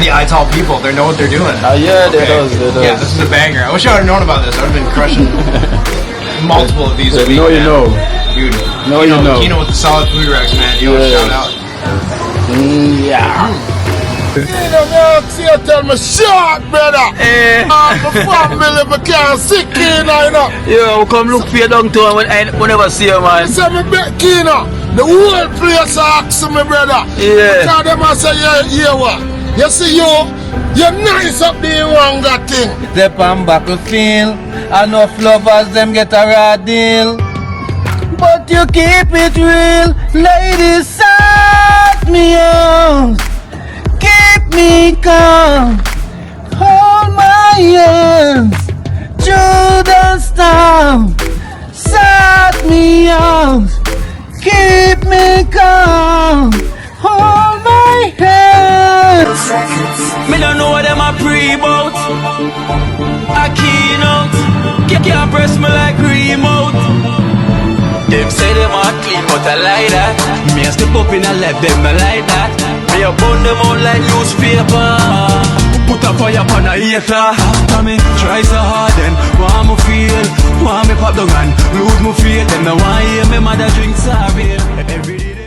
The Ital people, they know what they're doing. Yeah, they does. Yeah, this is a banger. I wish I would have known about this. I would have been crushing multiple of these a week. You know. Dude, Kino with the solid food racks, man. Yo, shout out. Yeah. Tell me short, brother. My family, I can't see Kino, you know. Yo, come look for you downtown when I never see you, man. Say me bet Kino. The whole place asks me, brother. Yeah. Tell them I say, yeah, what? You see you're nice up the wanga thing. Step on battlefield, enough lovers them get a raw deal. But you keep it real, ladies, set me on. Keep me calm, hold my hands through the storm. Set me on, keep me calm, hold my hands. Me don't know what them a pre-bout. I keynote, can't press me like remote. Them say them a clean, but I like that. Me a step up in a left, them I like that. Me a burn them out like newspaper. Put a fire upon a hater. After me try so hard, then want me feel, want me pop down and lose me feel. Them no want hear me mother drink sorry. Every day.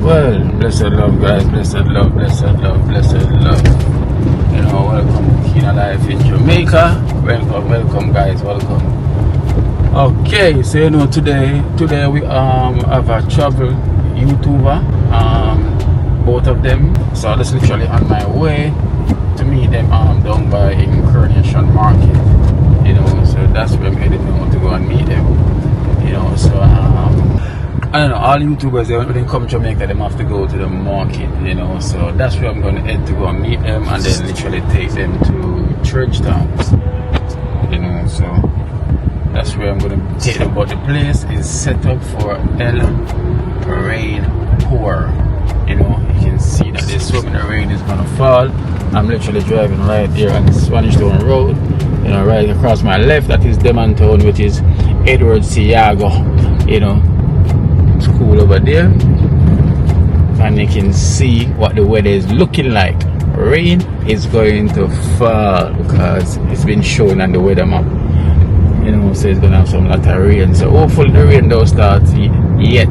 Well, blessed love, guys, blessed love. You know, welcome to Kina Life in Jamaica. Welcome guys, welcome. Okay, so you know, today we have a travel YouTuber, both of them. So that's literally on my way to meet them down by Coronation Market. You know, so that's where I'm heading now to go and meet them. You know, so I don't know, all YouTubers, when they come to Jamaica, they have to go to the market, you know, so that's where I'm going to head to go and meet them and then literally take them to church towns, you know, so that's where I'm going to take them. But the place is set up for El Rain Pour, you know, you can see that there's so many rain is going to fall. I'm literally driving right here on the Spanish Town Road, you know, right across my left, that is Demon Town, which is Edward Siago, you know. School over there, and you can see what the weather is looking like. Rain is going to fall because it's been shown on the weather map, you know, so it's gonna have some lot of rain. So hopefully the rain don't start yet,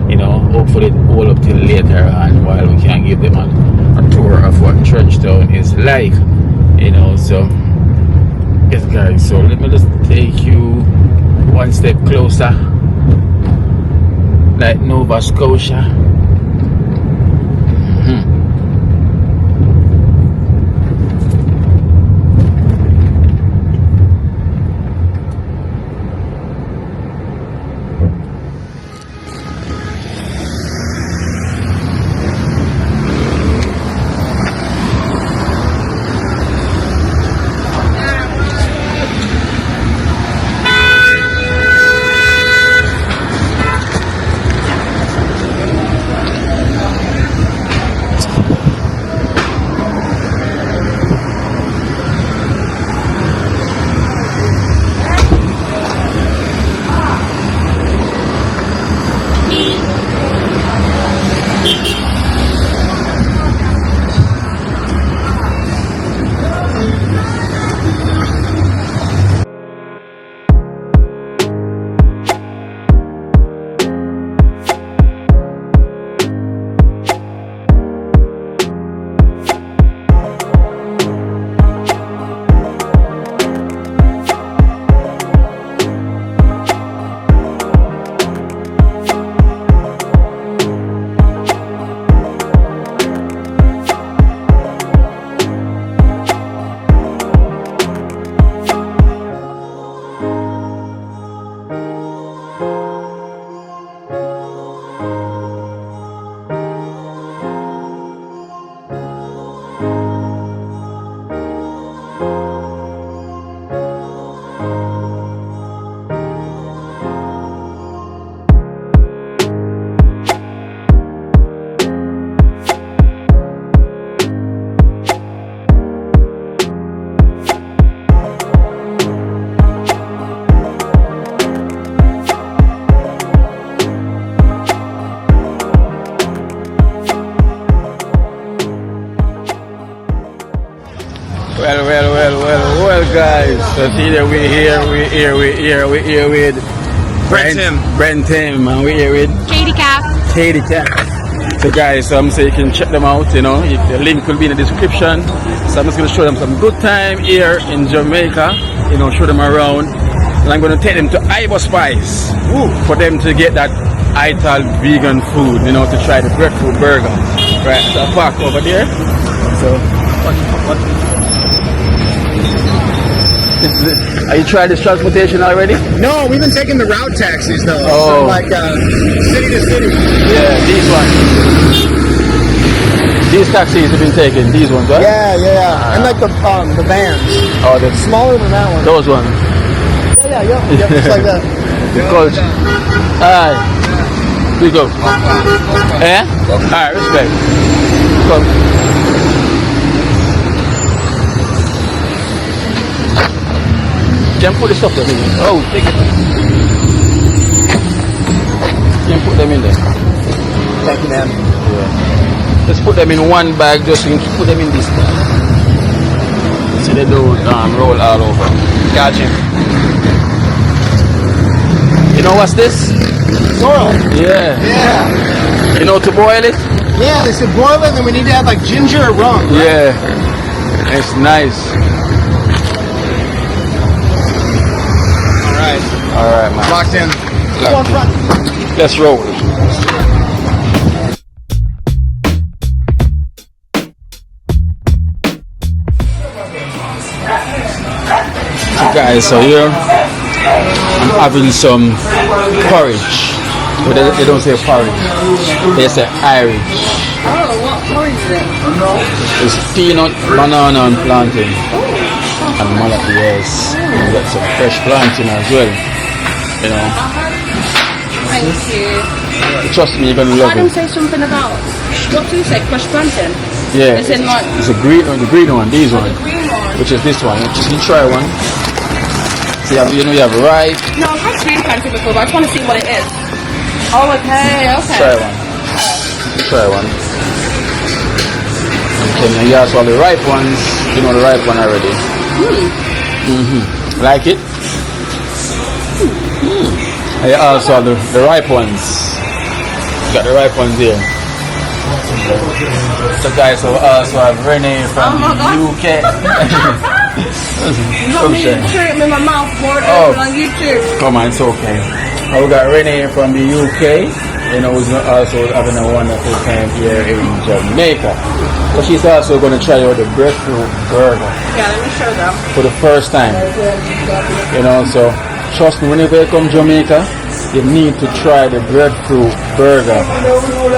you know, hopefully all up till later on, while we can give them a tour of what Churchtown is like, you know. So yes guys, so let me just take you one step closer, like Nova Scotia. Well, guys. So today we're here with Brent Tim, and we're here with Katie Cap. So guys, so you can check them out, the link will be in the description. So I'm just going to show them some good time here in Jamaica, show them around. And I'm going to take them to Ibo Spice for them to get that Ital vegan food, to try the breadfruit burger. Right, so I'll park over there. So, are you trying this transportation already? No, we've been taking the route taxis though. Oh. From city to city. Yeah, these ones. These taxis have been taken, these ones, right? Yeah. And the vans. Oh, the Smaller than that one. those ones. Yeah, just like that. The culture. Alright. We go. Yeah? Alright, respect. Come. Can put the stuff there. Oh, take it. Can put them in there. Thank you, man. Yeah. Let's put them in one bag, just so you can put them in this bag. So they don't roll all over. Gotcha. You know what's this? Sorrel. Yeah. Yeah. You know to boil it? Yeah, they said boil it, and we need to add like ginger or rum. Right? Yeah. It's nice. Alright, man. Locked in. Go on front. Let's roll. So guys, so here I'm having some porridge. But they don't say porridge. They say Irish. Oh, what porridge is it? It's peanut, banana and plantain. And Marley, yes. You got some fresh plantain as well. Thank you. Trust me, you're gonna love Adam it. say something about, what do you say, crushed plantain? Yeah, It's in like, it's a green one, these one, the green one. which is this one. Just you try one. So you have ripe. No, I've had green plantain before, but I just want to see what it is. Oh, okay. Try one. Try one. Okay, now you also have the ripe ones. You know the ripe one already. Like it? And you also have the ripe ones. You got the ripe ones here. So guys, so we also have Renee from the UK. You want me to chew it in my mouth more on YouTube? Come on, it's okay. And we got Renee from the UK. Who's also having a wonderful time here in Jamaica. So she's also going to try out the breadfruit burger. Yeah, let me show them. For the first time. So trust me, whenever you come to Jamaica, you need to try the breadfruit burger.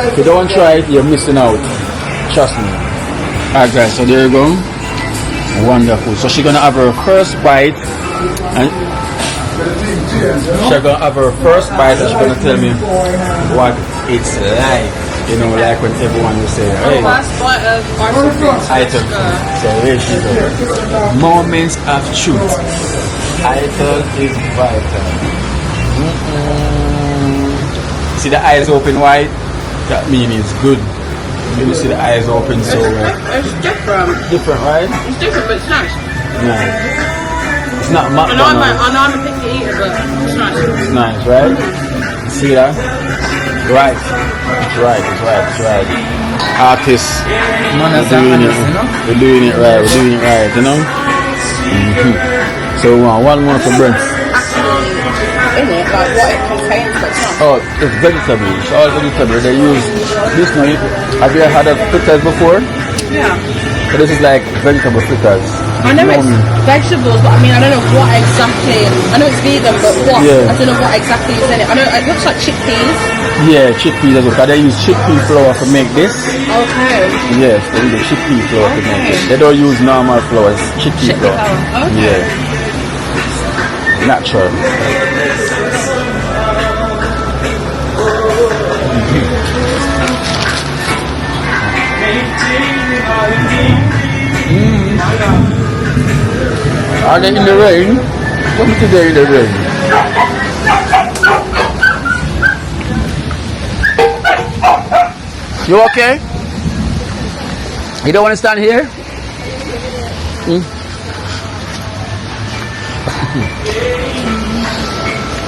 If you don't try it, you're missing out. Trust me. Alright guys, so there you go. Wonderful. So she's gonna have her first bite, and she's gonna have her first bite, and she's gonna tell me what it's like. Like when everyone will say, hey, First bite of Ital. So here she goes. Moments of truth. Ital is vital. See the eyes open wide? That means it's good. You see the eyes open so It's different. different, right? It's different, but it's nice. Nice. It's not I know McDonald's. I'm a picky eater, but it's nice. It's nice, right? See that? Right. It's right. Artists, we're doing it right, So one more for Brent. In it, like what it contains, but it's not. Oh, it's vegetable. It's all vegetable. They use this one. Have you had a fritters before? Yeah. So this is like vegetable fritters. I know it's vegetables, but I don't know what exactly. I know it's vegan, but what? Yeah. I don't know what exactly is in it. I know it looks like chickpeas. Yeah, chickpeas as well. But they use chickpea flour to make this. Okay. Yes, they use the chickpea flour to make it. They don't use normal flour. It's chickpea flour. Okay. Yeah. Natural. Are they in the rain? Come today in the rain. You okay? You don't want to stand here?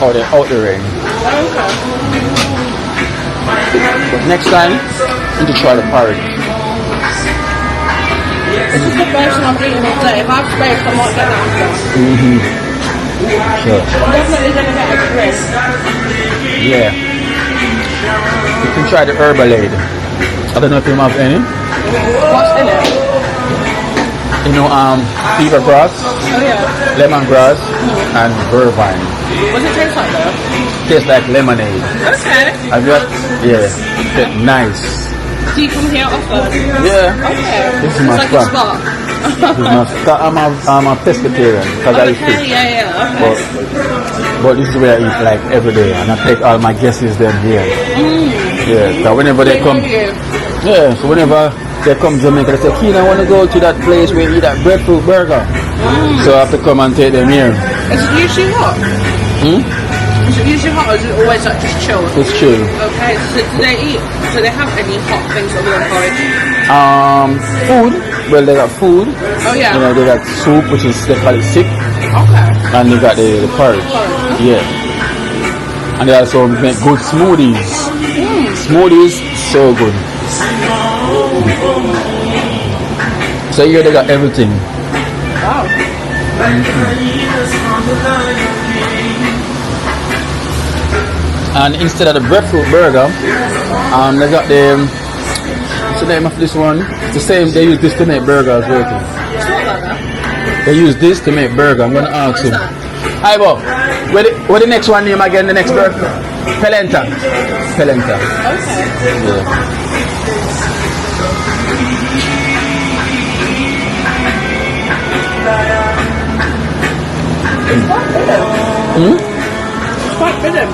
out the rain. Okay. But next time, you need to try the porridge. This is the first time I'm eating it today. If I have space, I might get that after. Sure. I'm definitely going to get a drink. Yeah. You can try the Herbalade. I don't know if you have any. What's in it? You know, fever grass, Oh yeah. lemongrass, and vervine. What does it taste like though? Tastes like lemonade. Okay. Have you? Yeah. It's nice. Do you come here often? Yeah. Okay. This is my It's like a spot. spot. I'm a pescatarian because I eat Okay, fish. yeah, okay. But this is where I eat like every day, and I take all my guests them here. Yeah. So whenever they come, yeah. So whenever they come to Jamaica, they say, "Keen, I want to go to that place where you eat that breadfruit burger." So I have to come and take them here. Is it usually hot? Is it usually hot or is it always like just chill? It's chill. Okay, so do they eat? So they have any hot things other than porridge? Food. Well, they got food. Oh yeah. You know, they got soup, which is they call it sick, Okay. and they got the porridge. Yeah. And they also make good smoothies. Smoothies, so good. So here they got everything. Wow. And instead of the breadfruit burger, they got the what's the name of this one? It's the same. They use this to make burgers. It's not like that. They use this to make burger. I'm gonna ask him. Hi, Bob. What the next one name again? The next burger? Pelenta. Pelenta. Okay. Yeah. It's quite filling.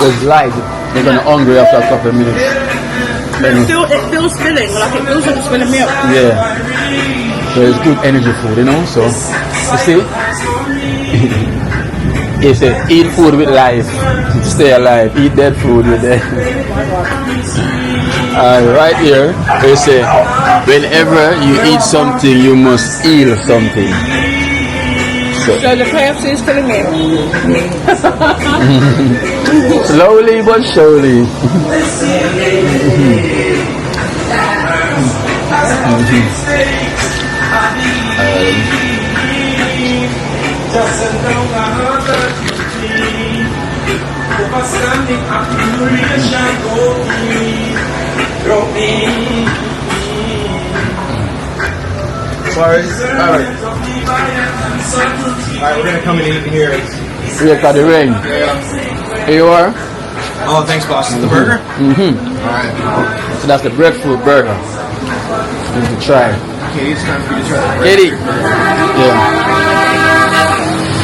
It's light. They're gonna hungry after a couple of minutes. It feels filling, like it feels like it's filling milk. Yeah. So it's good energy food, you know. So you see, it says eat food with life, stay alive. Eat dead food with death. Right here, they say whenever you eat something, you must heal something. So the KFC is filling me. Slowly but surely. Alright, we're gonna come and eat here. We got the rain. Here you are. Oh, thanks, boss. The burger? Alright. So that's the breadfruit burger. You need to try. Okay, it's time for you to try the Eddie. Yeah.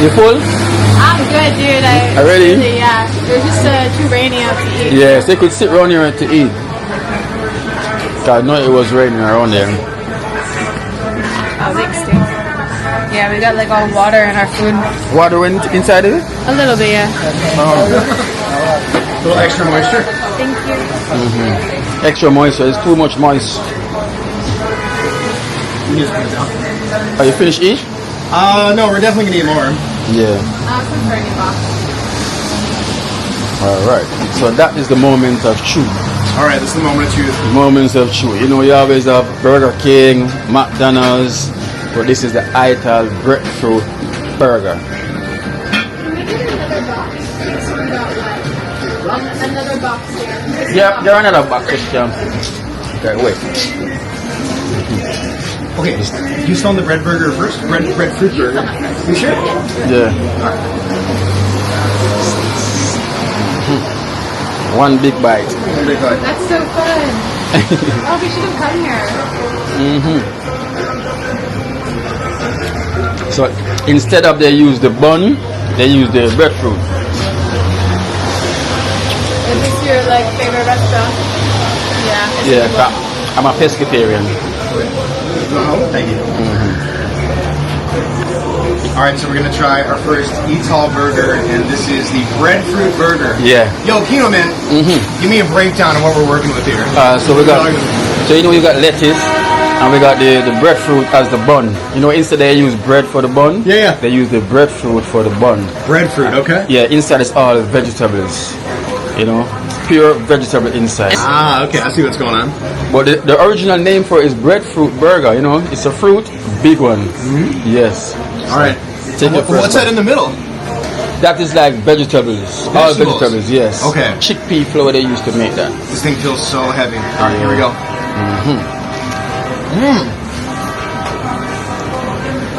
You full? I'm good, dude. Already? Yeah. It was just too rainy out to eat. Yes, they could sit around here to eat. I know it was raining around there. Oh, thanks, dude. Yeah, we got like all water in our food. Water went inside of it? A little bit, yeah. A little extra moisture. Thank you. Extra moisture. It's too much moist. You just put it down. Are you finished eat? No, we're definitely gonna eat more. Yeah. Some burning box. Alright. So that is the moment of truth. Alright, this is the moment of truth. Moments of truth. You know, you always have Burger King, McDonald's, but this is the Ital breadfruit burger. Can we get another box? We got another box here. Yeah, there are another box. Okay, wait. Okay, you still on the bread burger first? Breadfruit burger. You sure? Yeah. One big bite. That's so fun. Oh, we should have come here. So instead of they use the bun, they use the breadfruit. Is this your like favorite restaurant? Yeah. Yeah, I'm a pescatarian. Thank you. Alright, so we're gonna try our first Ital burger, and this is the breadfruit burger. Yeah. Yo, Kino, man, give me a breakdown of what we're working with here. So we got, so you know you got lettuce, And we got the breadfruit as the bun. You know, instead they use bread for the bun. Yeah. They use the breadfruit for the bun. Breadfruit, okay. Yeah, inside is all vegetables. You know, pure vegetable inside. Ah, okay. I see what's going on. But the original name for it is breadfruit burger. You know, it's a fruit, big one. Yes. All right. Take your What's that in the middle? That is like vegetables. All Vegetables? vegetables, yes. Okay. Chickpea flour they used to make that. This thing feels so heavy. All right, here we go.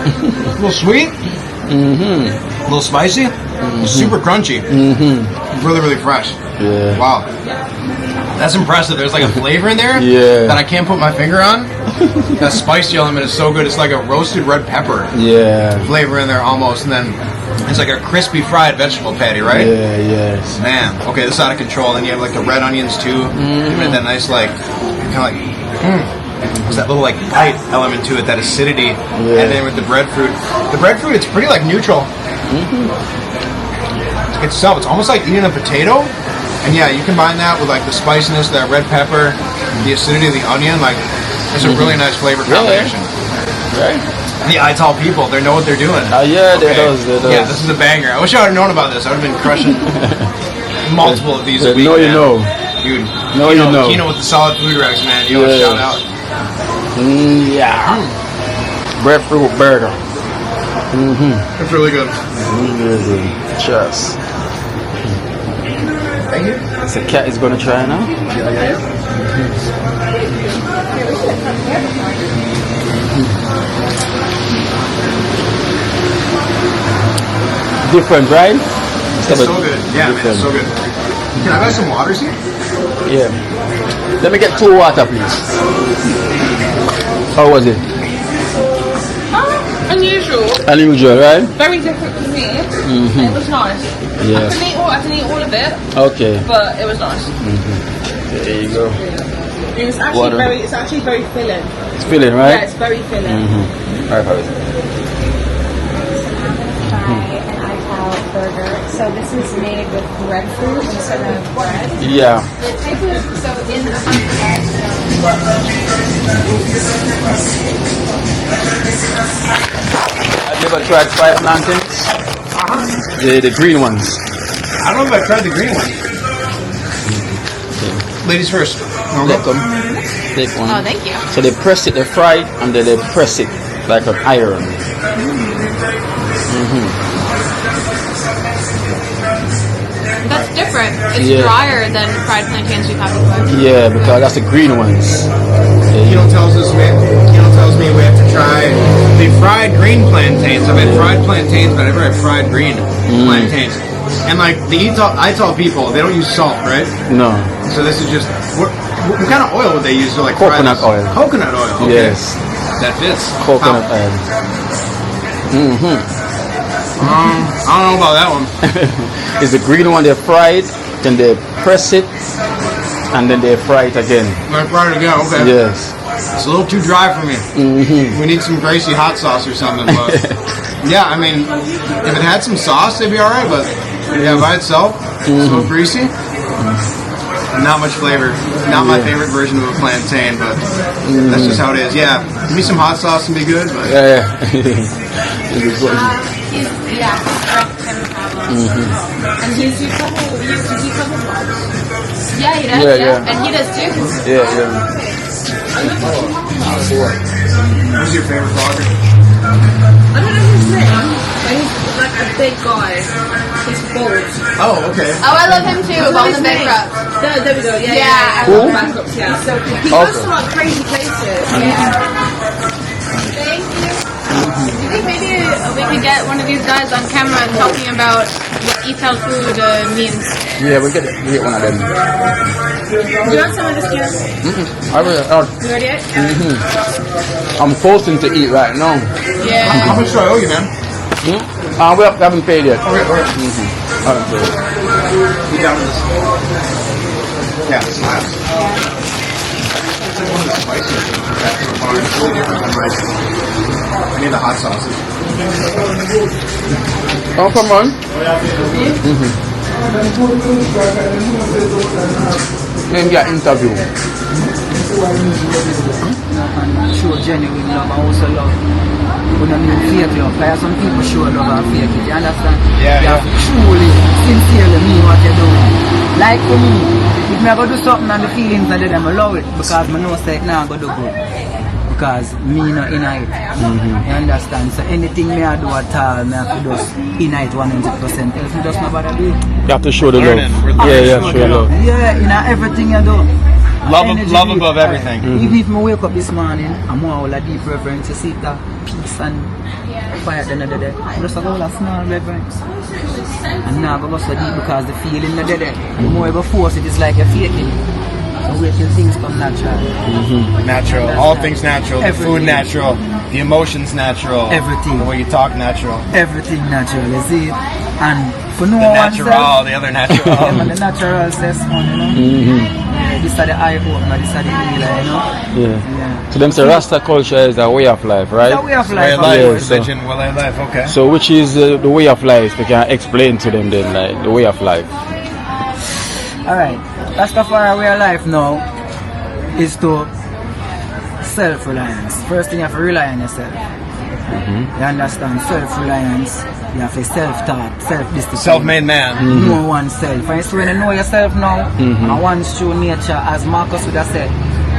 A little sweet. A little spicy. Super crunchy. Really, really fresh. Yeah. Wow. That's impressive. There's like a flavor in there Yeah. that I can't put my finger on. That spicy element is so good. It's like a roasted red pepper Yeah. flavor in there almost, and then it's like a crispy fried vegetable patty, right? Yeah, yes. Man, okay, this is out of control. Then you have like the red onions too. And that nice like, kind of like, there's that little like bite element to it, that acidity. Yeah. And then with the breadfruit, it's pretty like neutral. Itself, it's almost like eating a potato. And yeah, you combine that with like the spiciness, that red pepper, the acidity of the onion, like it's a really nice flavor combination. Right? The Ital people, they know what they're doing. Yeah, they Okay. does, they does. Yeah, this is a banger. I wish I would have known about this. I would have been crushing multiple of these a week, No, you man. know. Dude, No, you know. Kino with the solid food regs, man. Yo, Yes. shout out. Yeah. Breadfruit burger. It's really good. Cheers. Thank you. So cat is gonna try now. Different, right? It's so good. Yeah, man, it's so good. Can I buy some waters here? Yeah. Let me get 2 water, please. How was it? Unusual. Unusual, right? Very different to me. It was nice. Yeah. I can eat all of it, Okay. but it was nice. There you go. It was actually Water. it's actually very filling. It's filling, right? Yeah, it's very filling. Right, how is it? Try an Ital burger. So this is made with breadfruit instead of bread. Yeah. The type of so in the Have you ever tried fried plantains? The green ones. I don't know if I tried the green one. Ladies first. Take them. Take one. Oh, thank you. So they press it, they fry it, and then they press it like an iron. That's different. It's Yeah. drier than fried plantains we've had before. Yeah, because that's the green ones. Kino tells me we have to try the fried green plantains. I've had fried plantains, but I've never had fried green plantains. And like the Ital people, they don't use salt, right? No. So this is just what kind of oil would they use to like fry Coconut this? oil. Coconut oil. Okay. Yes. That fits. Coconut How? oil. I don't know about that one. It's the green one, they fry it, then they press it, and then they fry it again. I fried it again. Okay. Yes. It's a little too dry for me. We need some Gracie hot sauce or something. But yeah, I mean, if it had some sauce, it'd be all right. But yeah, by itself, so greasy, not much flavor. Not my favorite version of a plantain, but that's just how it is. Yeah, give me some hot sauce and be good. But Yeah. It's good. And he's a couple. Yeah, he does. Yeah, Yeah, yeah. and he does too. Yeah, yeah. who's your favorite vlogger? I don't know his name, but he's like a big guy. He's bald. Oh, okay. Oh, I love him too. Bald and bankrupt. There we go. Yeah, Yeah. yeah. I love Bangkok. Yeah. So he goes to like crazy places. Yeah. Thank you. Do you think maybe we could get one of these guys on camera and talking about what Ital food means? Yeah, we get one of them. Do you want some of this here? I will, You ready? I'm forcing to eat right now. Yeah. How much do I owe you, man? We haven't paid yet. Okay, all right. Haven't paid. Get down to this. Yeah, this last. It's like one of the spiciest things I've had so far. It's really different than rice. I need the hot sauces. Oh, come on. Let me get interview. genuine love and also love. We don't need fake love. Because some people show love and fake it. You understand? Yeah, you have to truly, sincerely mean what you're doing. Like for me, if I go do something and the feelings and them, I love it because I know say it now go do good. Because me not in it. You understand? So anything me I do at all, me have to just in it 100%. Else me just not bother do it. You have to show the Learning. love. We're Yeah, learning. show love. Yeah, in everything you do. Love above everything. Even if I wake up this morning, I'm more all a deep reverence. You see that peace and fire at the end of the day. I'm just a whole small reverence. And now I go so deep because the feeling of the day. The more you go force it, it's like you're faking it. So wait till things come natural. Natural. All things natural. The Everything. food natural. The emotions natural. Everything. The way you talk natural. Everything natural, you see? And for no The one natural. The other natural. yeah, the natural says one, you know? Yeah, this is the eye opener, this is the healer, you know? Yeah. So them say Rasta culture is a way of life, right? It's a way of Way life. of life. Yeah, Religion. Way of life. Okay. So which is the way of life? You can explain to them then, like the way of life. Alright, Rastafari way of life now is to self-reliance. First thing you have to rely on yourself. You understand? Self-reliance, you have to self-taught, self-discipline. Self-made man. Know oneself. And so when you know yourself now, and one's true nature, as Marcus would have said,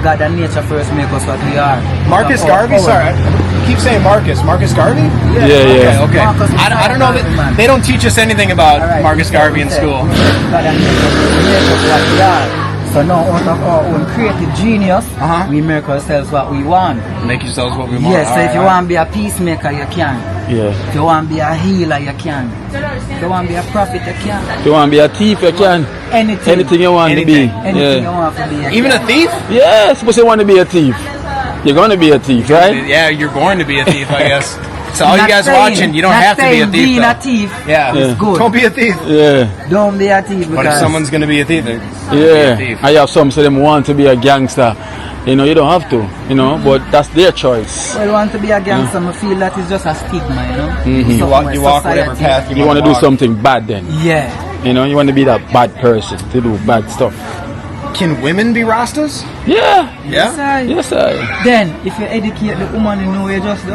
God and nature first make us what we are. Marcus Our Garvey? power. Sorry, I keep saying Marcus. Marcus Garvey? Yeah. Okay. Marcus is I don't know. man. They don't teach us anything about Alright, Marcus so Garvey we in say, school. God and nature make us what we are. So now out of our own creative genius, we make ourselves what we want. Make yourselves what we want. Yes, so if you want to be a peacemaker, you can. Yeah. If you want to be a healer, you can. If you want to be a prophet, you can. If you want to be a thief, you can. Anything. Anything you want to be. Anything you want to be. You Even can. a thief? Yeah, suppose you want to be a thief. You're gonna be a thief, right? Yeah, you're born to be a thief, I guess. So all you Not guys saying- watching, you don't not have to be a saying thief. being though. a thief Yeah. is good. Don't be a thief. Yeah. Don't be a thief But if because someone's gonna be a thief, then Yeah. thief. I have some say them want to be a gangster. You know, you don't have to, you know, but that's their choice. well, want to be a gangster, I feel that is just a stigma, you know. you Something walk where whatever society- path You want to do walk. something bad then. Yeah. You know, you want to be that bad person to do bad stuff. Can women be Rastas? Yeah. Yeah. Sorry. Yes, I. Then, if you educate the woman, you know you just do.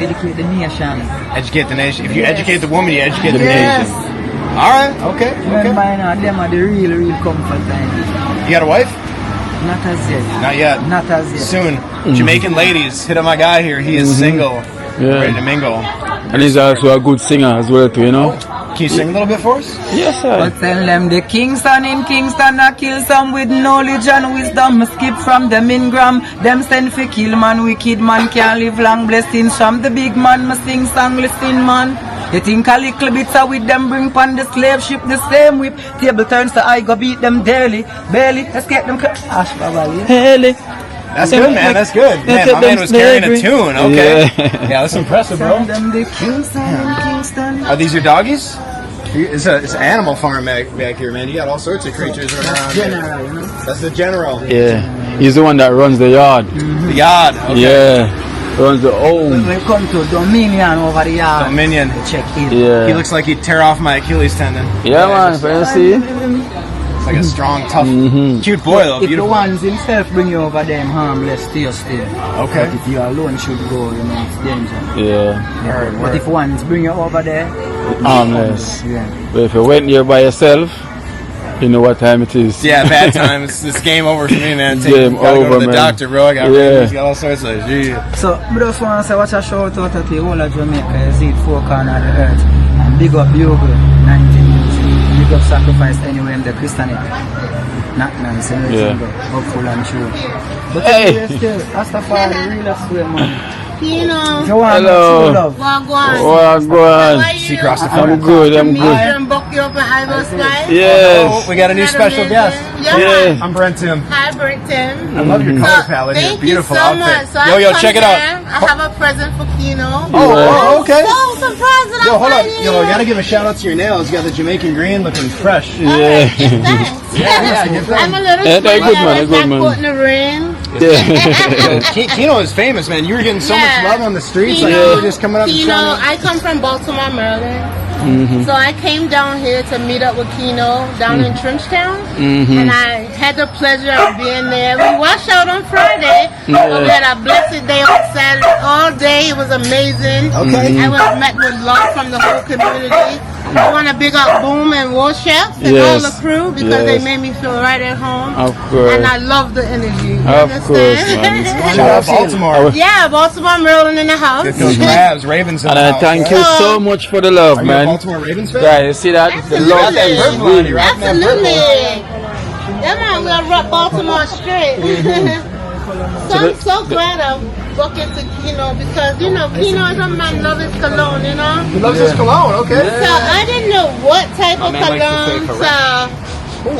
Educate the nation. Educate the nation. If you educate the woman, you educate the Yes. nation. All right. Okay. Remember, you know, them are the real comfort time. You got a wife? Not as yet. Not yet. Not as yet. Soon. Jamaican ladies, hit up my guy here. He is single, Yeah. ready to mingle. And he's also a good singer as well too, you know. Can you sing a little bit for us? Yes, I. But tell them the Kingston in Kingston I kill some with knowledge and wisdom. Skip from them in gram. Them send for kill man. Wicked man can't live long. Blessings from the big man. Me sing song listen man. You think a little bit of with them bring pan the slave ship the same whip. Table turns to I go beat them daily. Barely escape them. Ash babali. Haley. That's good, man. That's good. Man, my man was carrying a tune. Okay. Yeah. Yeah, that's impressive, bro. Tell them the Kingston in Kingston. Are these your doggies? It's an animal farm back here, man. You got all sorts of creatures running around. here. General, you know. That's the general. Yeah. He's the one that runs the yard. The yard. Okay. Yeah. Runs the home. We come to Dominion over the yard. Dominion. Check in. Yeah. He looks like he'd tear off my Achilles tendon. Yeah, man. Can you see? It's like a strong, tough, cute boy, though. If the Beautiful. ones himself bring you over them harmless to your stay. Okay. But if you alone should go, you know, it's danger. Yeah. Word, But word. if ones bring you over there, Harmless. yeah. But if you went here by yourself, you know what time it is. Yeah, bad time. It's game over for me, man. Game gotta go over, to the man. doctor, bro. I got Yeah. rabies, got all sorts of shit. So, I just want to say, watch a shout out to the whole of Jamaica. You see it four corners of the earth. And big up Bugle, 19 music. Big up Sacrifice anywhere in the Christianity. Not nice, you know, Yeah. hopeful and true. But Hey. anyway, still, Rastafari, real swear, man. You know, If you want Hello. true love, Wagwan. Oh, go on. See across the I'm good, I'm Me good. and Buck you up at Ivo's guys. Yes. We got a new special guest. Yeah. Yeah. I'm Brent Tim. Hi, Britton. I love your color palette here. Thank Beautiful you so outfit. much. So Yo, I yo, come check it out. there, I have a present for Kino. Oh, okay. So surprised that Yo, I'm hold on. finding Yo, I you. gotta give a shout out to your nails. You got the Jamaican green looking fresh. Yeah. Give thanks. yeah, give thanks. I'm a little Yeah, they're sweaty. good, man, I they're was good, man. caught in the rain. Yeah. Kino is famous, man. You were getting so much Yeah. love on the streets. Kino, Like, you were just coming up and Kino, shouting out. I come from Baltimore, Maryland. So I came down here to meet up with Kino down in Trenchtown, and I had the pleasure of being there. We washed out on Friday, but we had a blessed day on Saturday. All day, it was amazing. I was met with love from the whole community. I want to big up Boom and War Chef and all the crew because they made me feel right at home. Of course. And I love the energy. You Of understand? course, man. Baltimore. Yeah, Baltimore, Maryland in the house. Those Mavs, Ravens. And I thank you so much for the love, Are you a man. Baltimore Ravens fan? Guys, you see that? The love is Absolutely. real. Absolutely. Yeah, man, we'll rep Baltimore straight. So I'm so glad I'm booking to Kino because, Kino is a man love his cologne, He loves his cologne. Okay. So I didn't know what type of cologne, so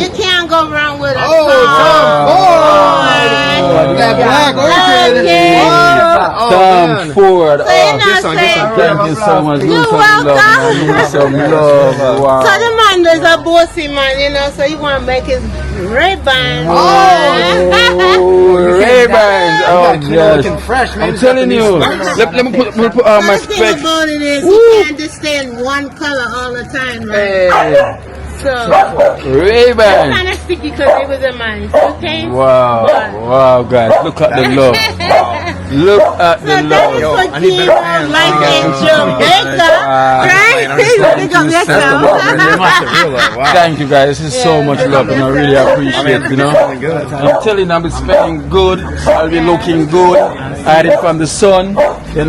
you can't go wrong with a Tom Ford. That black orchid. Tom Ford. So you know, Thank you so much. You're Give some love, man. Give welcome. some love. Wow. So the man is a bossy man, so he want to make his Ray-Bans. Oh, Ray-Bans. Oh, yes. Looking fresh, man. I'm telling you. Let me put on my The thing specs. about it is you can't just stay in one color all the time, right? So Ray-Bans. kind of sticky because they was in my suitcase. Wow. But- Wow, guys. Look at the love. Look at So the that love. is Yo, for I need better Kino, fans. like in Jamaica, right? Big up yourself. Thank you guys. This is so much love and I really appreciate it, I'm telling you, I'll be smelling good, I'll be looking good, hiding from the sun, In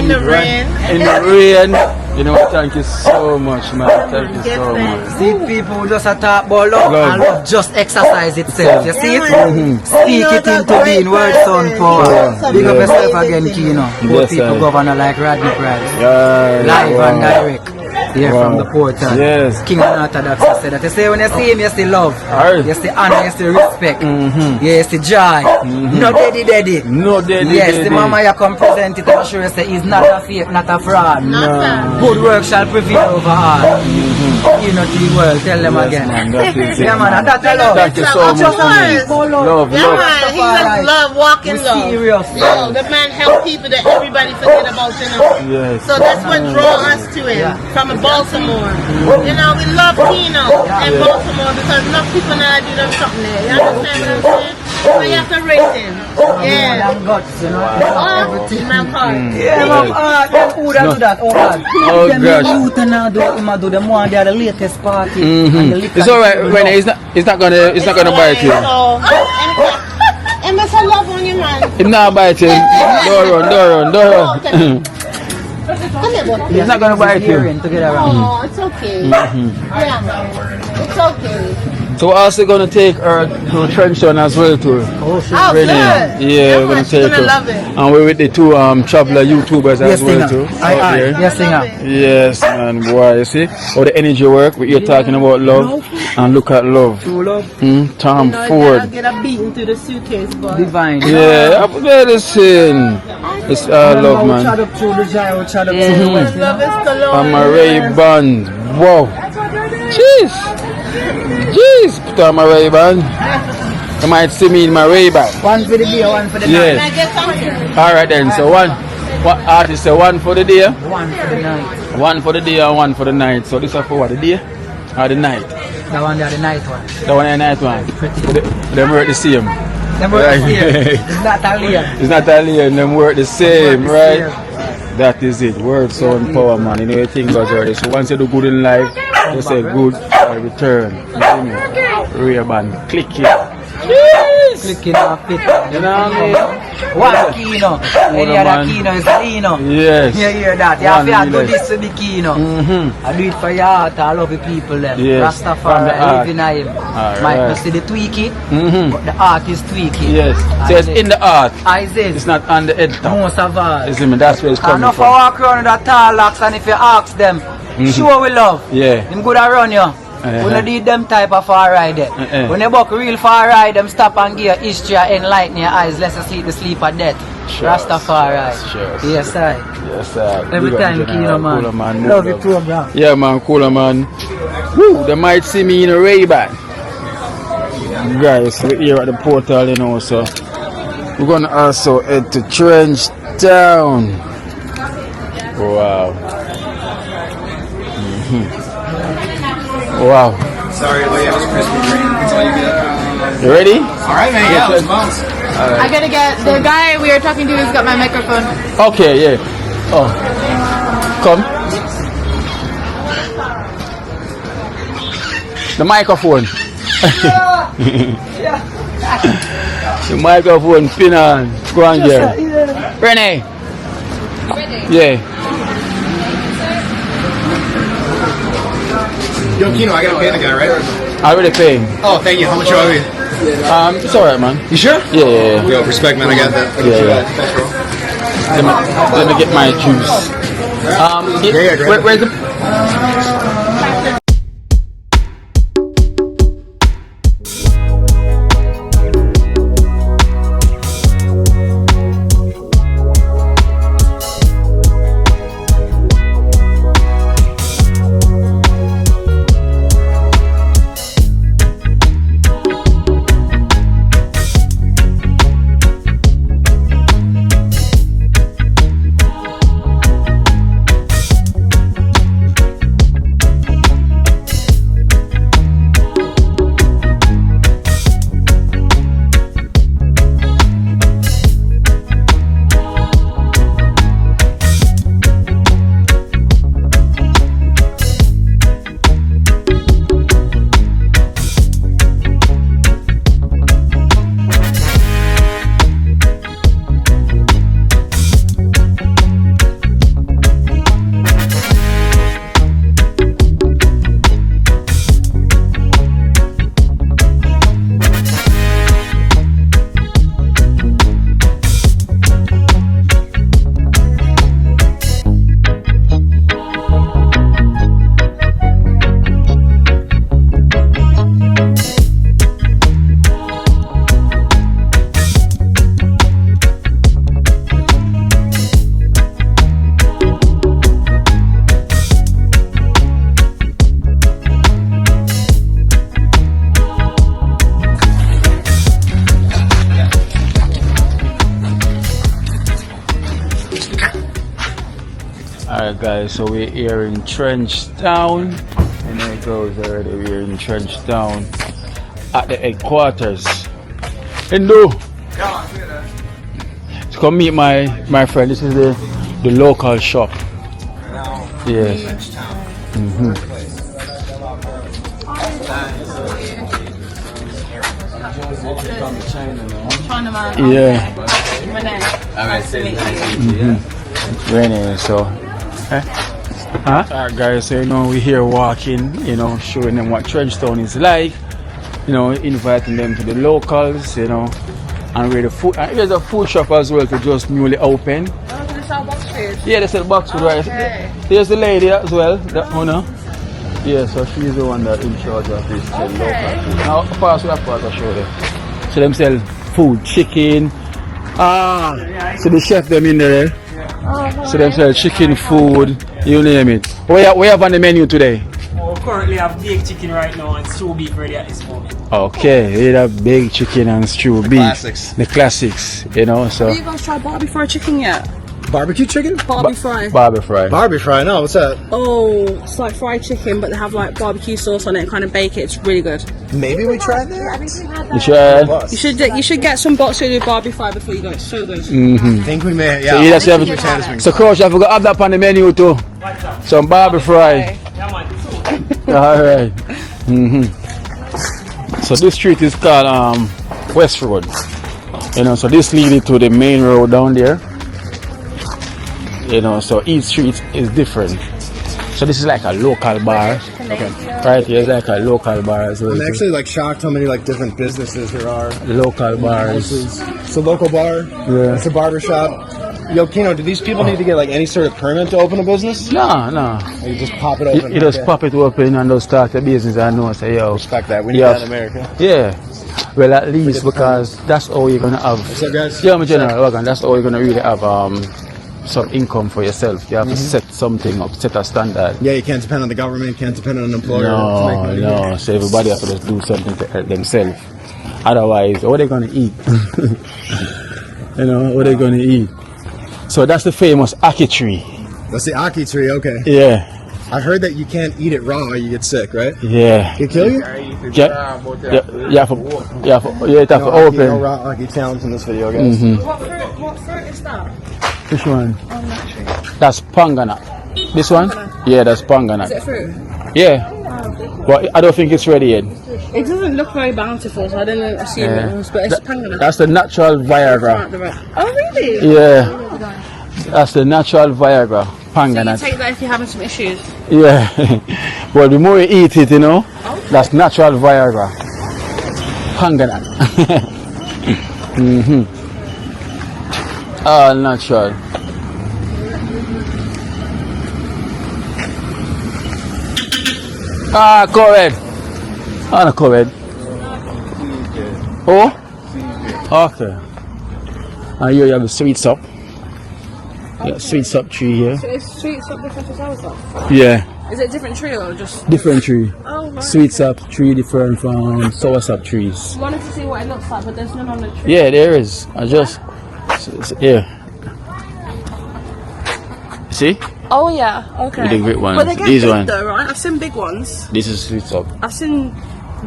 the rain. In the rain. Thank you so much, man. Thank you so much. See, people who just talk about love, Love. and love just exercise itself. You see it? Yeah, Speak it into being, word sound power. Big up yourself again, Kino. Both Yes, people sir. governor like Rodney Price. Yeah, Live wow. and direct. Here Wow. from the portal. Yes. King and Orthodox said that. You say when you see him, you see love. Aye. You see honor, you see respect. Yeah, you see joy. No daddy. No, daddy. Yes, the mama you come present it, I'm sure you say he's not a fake, not a fraud. Good work shall prevail over all. You know to the world, tell them again. That is it, Yeah man, and that's a love. Thank you so much. Of course. Love, Yeah, love. man, he just love walking We love. serious. Yo, the man help people that everybody forget about, Yes. So that's what draw us to him from Baltimore. We love Kino and Baltimore because enough people now do them something there. You understand what I'm saying? So you have to rate him. Yeah. And guts, you know. Oh, my God. Yeah, man, who that do that? Oh God. Oh, Them gosh. youth and do him do them one they are the latest party. And the liquor It's alright, people Renee. love. It's not gonna bite you. So, and that's a love on you, man. It's not biting. Don't run. Come here, boy. It's not gonna bite you. Hearing together around. Oh, it's okay. Yeah, it's okay. So we're also gonna take her to Trenchtown as well too. Oh, Renee. good. Yeah, we're man, gonna she's take gonna her. love it. And we're with the two traveler YouTubers Yes, as well singer. too. Aye, out aye. there. Yes, singer. Yes, man, boy, you see? All the energy work, you're talking about love, and look at love. True love. Tom I'll Ford. get a beating through the suitcase, but Divine. Yeah, up there, listen. It's all love, man. Chat up through the gyro, chat up through the west. love is cologne. And my Ray-Ban. Wow. Jeez. Put on my Ray-Ban. You might see me in my Ray-Ban. One for the beer, one for the Can I Yes. get something? Alright then, so what artist say one for the day, night. One for the night. one for the day and one for the night. So this is for what, the day or the night? That one there, the night one. The one and the night one. Them work the same. Them work Right. the same. It's not alien. It's not alien, them work the same, Work the right? same. That is it. Word, sound, power, man. You know the thing goes already. So once you do good in life, you say good or return. You see me? Ray-Ban. Click it. Clicking off it. You know what I mean? One Kino. Any other man. Kino is Lino. Yes. You hear that? You have One to do million. this to the Kino. Mm-hmm. I do it for your heart. I love the people them. Yes, from the Rastafari, heart. live in him. Alright. Might not see the tweaky, Mm-hmm. but the heart is tweaky. Yes. So it's in the art. I say, It's not on the head top. most of all. You see me? That's where it's I coming know for from. walk around with that tall locks, and if you ask them, sure we love. Yeah. Them good around you. We don't need them type of far ride there. When you book real far ride, them stop and give you history and enlighten your eyes, lest you sleep the sleep of death. Rastafari. Sure. Yes, I. Yes, sir. Every Big up time, General. Kino, man. Cooler, man. Love Move your up. program. Yeah, man. Cooler, man. Woo, they might see me in a Ray-Ban. Guys, we're here at the portal, you know, so we're gonna also head to Trenchtown. Wow. Wow. Sorry, Lee, it was crispy green. That's all you get. You ready? All right, man. Yeah, let's bounce. I gotta get the guy we were talking to has got my microphone. Okay, yeah. Oh. Come. The microphone. The microphone pin on. Go on, girl. Renee. Yeah. Yo, Kino, I gotta pay the guy, right? I already paid. Oh, thank you. How much are we? It's alright, man. You sure? Yeah. Yo, respect, man. I got that. Thanks, bro. Let me get my juice. Where's the... Alright guys, so we're here in Trenchtown, and there it goes already. We're in Trenchtown at the headquarters. Hello! To come meet my friend. This is the local shop. Yes. Yeah. Renee, so alright guys, so we're here walking, showing them what Trenchtown is like, inviting them to the locals, and where the food, and here's a food shop as well to just newly open. Oh, they sell box food? Yeah, they sell box food, right? Okay. There's the lady as well, the owner. Yeah, so she's the one that's in charge of this local food. Now, first we have to show them. So them sell food, chicken. So the chef them in there. So them sell chicken, food, you name it. What you have on the menu today? We currently have baked chicken right now and stew beef ready at this moment. Okay, we have baked chicken and stew beef. Classics. The classics, so. Have you guys tried barbie fry chicken yet? Barbecue chicken? Barbie fry. Barbie fry. Barbie fry? No, what's that? Oh, it's like fried chicken, but they have like barbecue sauce on it and kind of bake it. It's really good. Maybe we tried that? You try? You should get some box food with barbie fry before you go. It's so good. I think we may. So Yeah. you have so Coach, I forgot that on the menu too. Some Barbie fry. Alright. So this street is called West Road. So this leads to the main road down there. So each street is different. So this is like a local bar. Okay. Right here is like a local bar as well. I'm actually shocked how many different businesses there are. Local bars. It's a local bar. Yeah. It's a barber shop. Yo, Kino, do these people need to get any sort of permit to open a business? No. Or you just pop it open? You just pop it open and just start a business and know, say, yo. Respect that. We need that in America. Yeah. Well, at least because that's all you're gonna have. What's up, guys? Yeah, my general, that's all you're gonna really have some income for yourself. You have to set something up, set a standard. Yeah, you can't depend on the government, you can't depend on an employer to make money. No. So everybody has to just do something to help themselves. Otherwise, what are they gonna eat? What are they gonna eat? So that's the famous Aki tree. That's the Aki tree, okay. Yeah. I heard that you can't eat it raw or you get sick, right? Yeah. It kill you? Yeah, you have to open. No raw lucky challenge in this video, guys. What fruit is that? Which one? That's pangana. This one? Yeah, that's pangana. Is it fruit? Yeah. But I don't think it's ready yet. It doesn't look very bountiful, so I didn't assume it was, but it's pangana. That's the natural Viagra. Oh, really? Yeah. That's the natural Viagra. So Pangana. you take that if you're having some issues? Yeah. But the more you eat it, that's natural Viagra. Pangana. All natural. COVID. No COVID. Oh? Okay. And here you have the sweet sop. Yeah, sweet sop tree here. So is sweet sop different to sour sop? Yeah. Is it a different tree or just... Different tree. Oh, right. Sweet sap tree different from sour sap trees. I wanted to see what it looks like, but there's none on the tree. Yeah, there is. I just... Here. See? Oh, yeah. Okay. The great ones. But they get These big ones. though, right? I've seen big ones. This is sweet sap. I've seen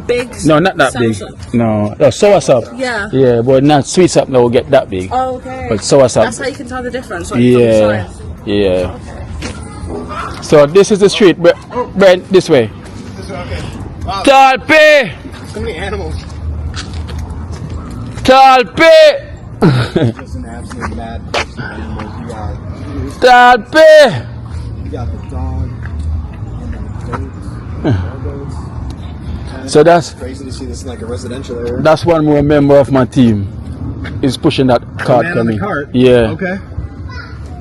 big... No, not that sour big. sop. No, sour sap. Yeah. Yeah, but not sweet sap that will get that big. Oh, okay. But sour sap. That's how you can tell the difference. Like, Yeah. from the size. Yeah. So this is the street, Brent, this way. This is okay. Wow, Talpe! so many animals. Talpe! Just an absolute mad person animals. Talpe! You got the dog and the So that's crazy to see this in like a residential area. That's one more member of my team. Is pushing that cart man on coming. the cart? Yeah. Okay.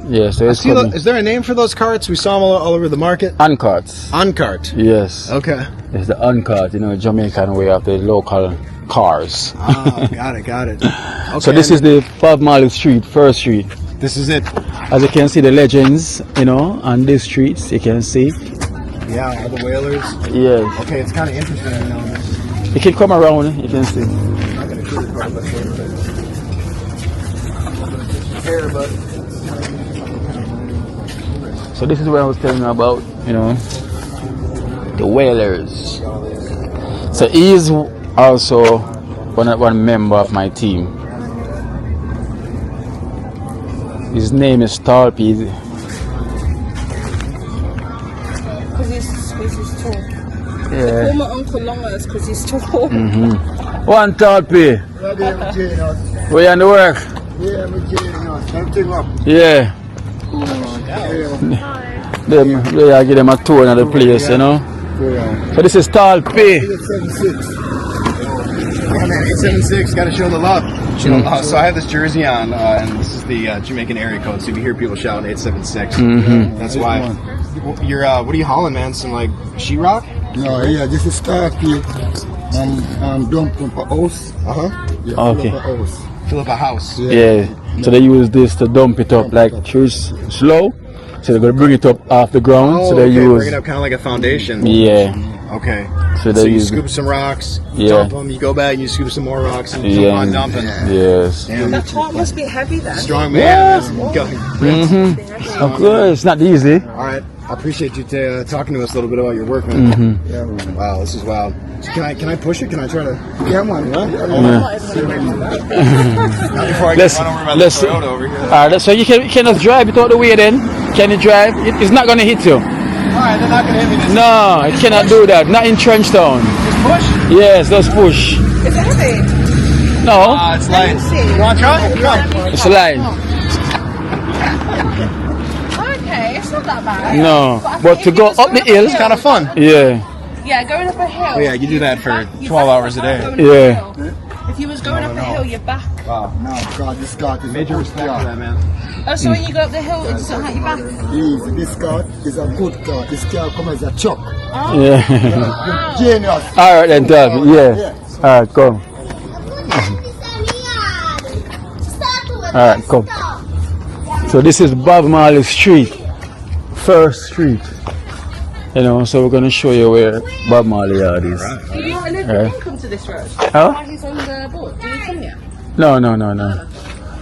Yeah, so it's See, coming. is there a name for those carts? We saw them all over the market. On-carts. On cart. Yes. Okay. It's the on-cart, Jamaican way of the local cars. Oh, got it. Okay. So this is the Bob Marley Street, first street. This is it. As you can see the legends, on these streets, you can see. Yeah, all the whalers. Yeah. Okay, it's kind of interesting. You can come around, you can see. I'm not going to sugarcoat it, hair, but So this is what I was telling you about, the whalers. So he is also one member of my team. His name is Tarpy. Because he's tall. Yeah. Call my uncle longer because he's tall. One Tarpy. Where you on the work? Yeah. They give them a tour of the place, So this is Tarpy. 876, gotta show the love. So I have this jersey on, and this is the Jamaican area code. So if you hear people shouting 876, that's why. You're what are you hauling, man? Some like sheetrock? No, yeah, this is Starkey. I'm dumping for house. Okay. Fill up a house. Yeah. So they use this to dump it up like slow. So they're gonna bring it up off the ground. Oh, so they okay, use. bring it up kind of like a foundation. Yeah. Okay. So So they you use. scoop some rocks, Yeah. dump them, you go back and you scoop some more rocks and keep Yeah. on dumping. Yes. Damn, That top must be heavy then. strong man. Go. Of course, it's not easy. All right. I appreciate you talking to us a little bit about your work, man. Yeah, man. Wow, this is wild. Can I push it? Can I try to? Yeah, man. Not before I get Let's- run over by let's- the Toyota over here. Alright, so you can just drive it out the way then. Can you drive? It's not gonna hit you. All right, they're not gonna hit me. Just No, it cannot do that. Not in Trenchtown. push. Yes, just push. Is it heavy? No, It's light. You want to try? Try. it's a line. Okay, it's not that bad. No, I but think to if go you was up the going hill, It's kind of fun. yeah, Yeah, going up a hill. Oh yeah, you do that for You 12 back hours a day. going up a Yeah. hill. If you was going up a hill, you're back. Wow. No, God, this cart is Major a good respect for cart. that, man. Oh, so when you go up the hill, it doesn't hurt your back? Easy. This cart is a good cart. This cart comes as a truck. yeah. Genius. Alright then, Dad. Yeah. Alright, come. Alright, come. So this is Bob Marley Street, first street. So we're gonna show you where Bob Marley yard is. Do you live Yeah. come to this road? Huh? Why he's on the board? Do you come here? No.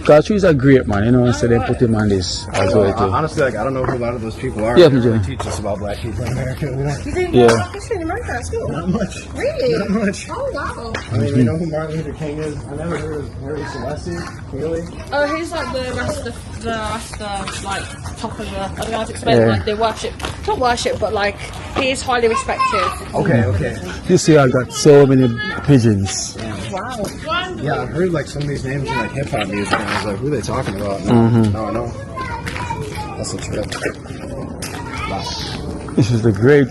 Because trees are great, man, you know, so they put him on this as well too. Honestly, like I don't know who a lot of those people are. Yeah, They Jay. really teach us about black people in America. You know? You didn't Yeah. know history in America at school? Not much. Really? Not much. Oh, wow. I mean, you know who Martin Luther King is? I never heard of Harry Celeste. Really? Oh, he's like the rest like top of the. I don't know how to explain it. Yeah. Like they worship, not worship, but like he is highly respected. Okay, okay. You see, I got so many pigeons. Wow. Yeah, I've heard like some of these names in like hip hop music, and I was like, who are they talking about? No, no, no. That's a trip. Wow. This is the great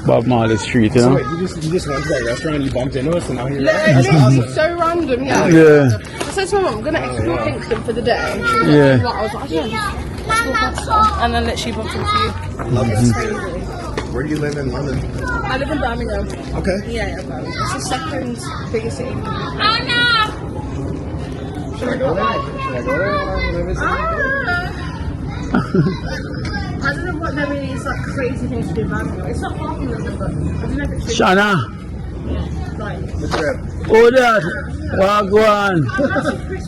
Bob Marley Street, you So know? wait, you just went to that restaurant and you bumped into us, and now you're Literally so random, yeah. Yeah. I said to my mum, I'm gonna explore Kingston for the day. And she was Yeah. like, what? I was like, yeah, just explore pasta. And then literally bumped into you. Love it. Where do you live in London? I live in Birmingham. Okay. Yeah, Birmingham. It's the second biggest city. Should I go there? Should I go there? I don't know what there really is like crazy things to do in Birmingham. It's not far from London, but I don't know if it's Shana, like The trip. oh that, well, go on.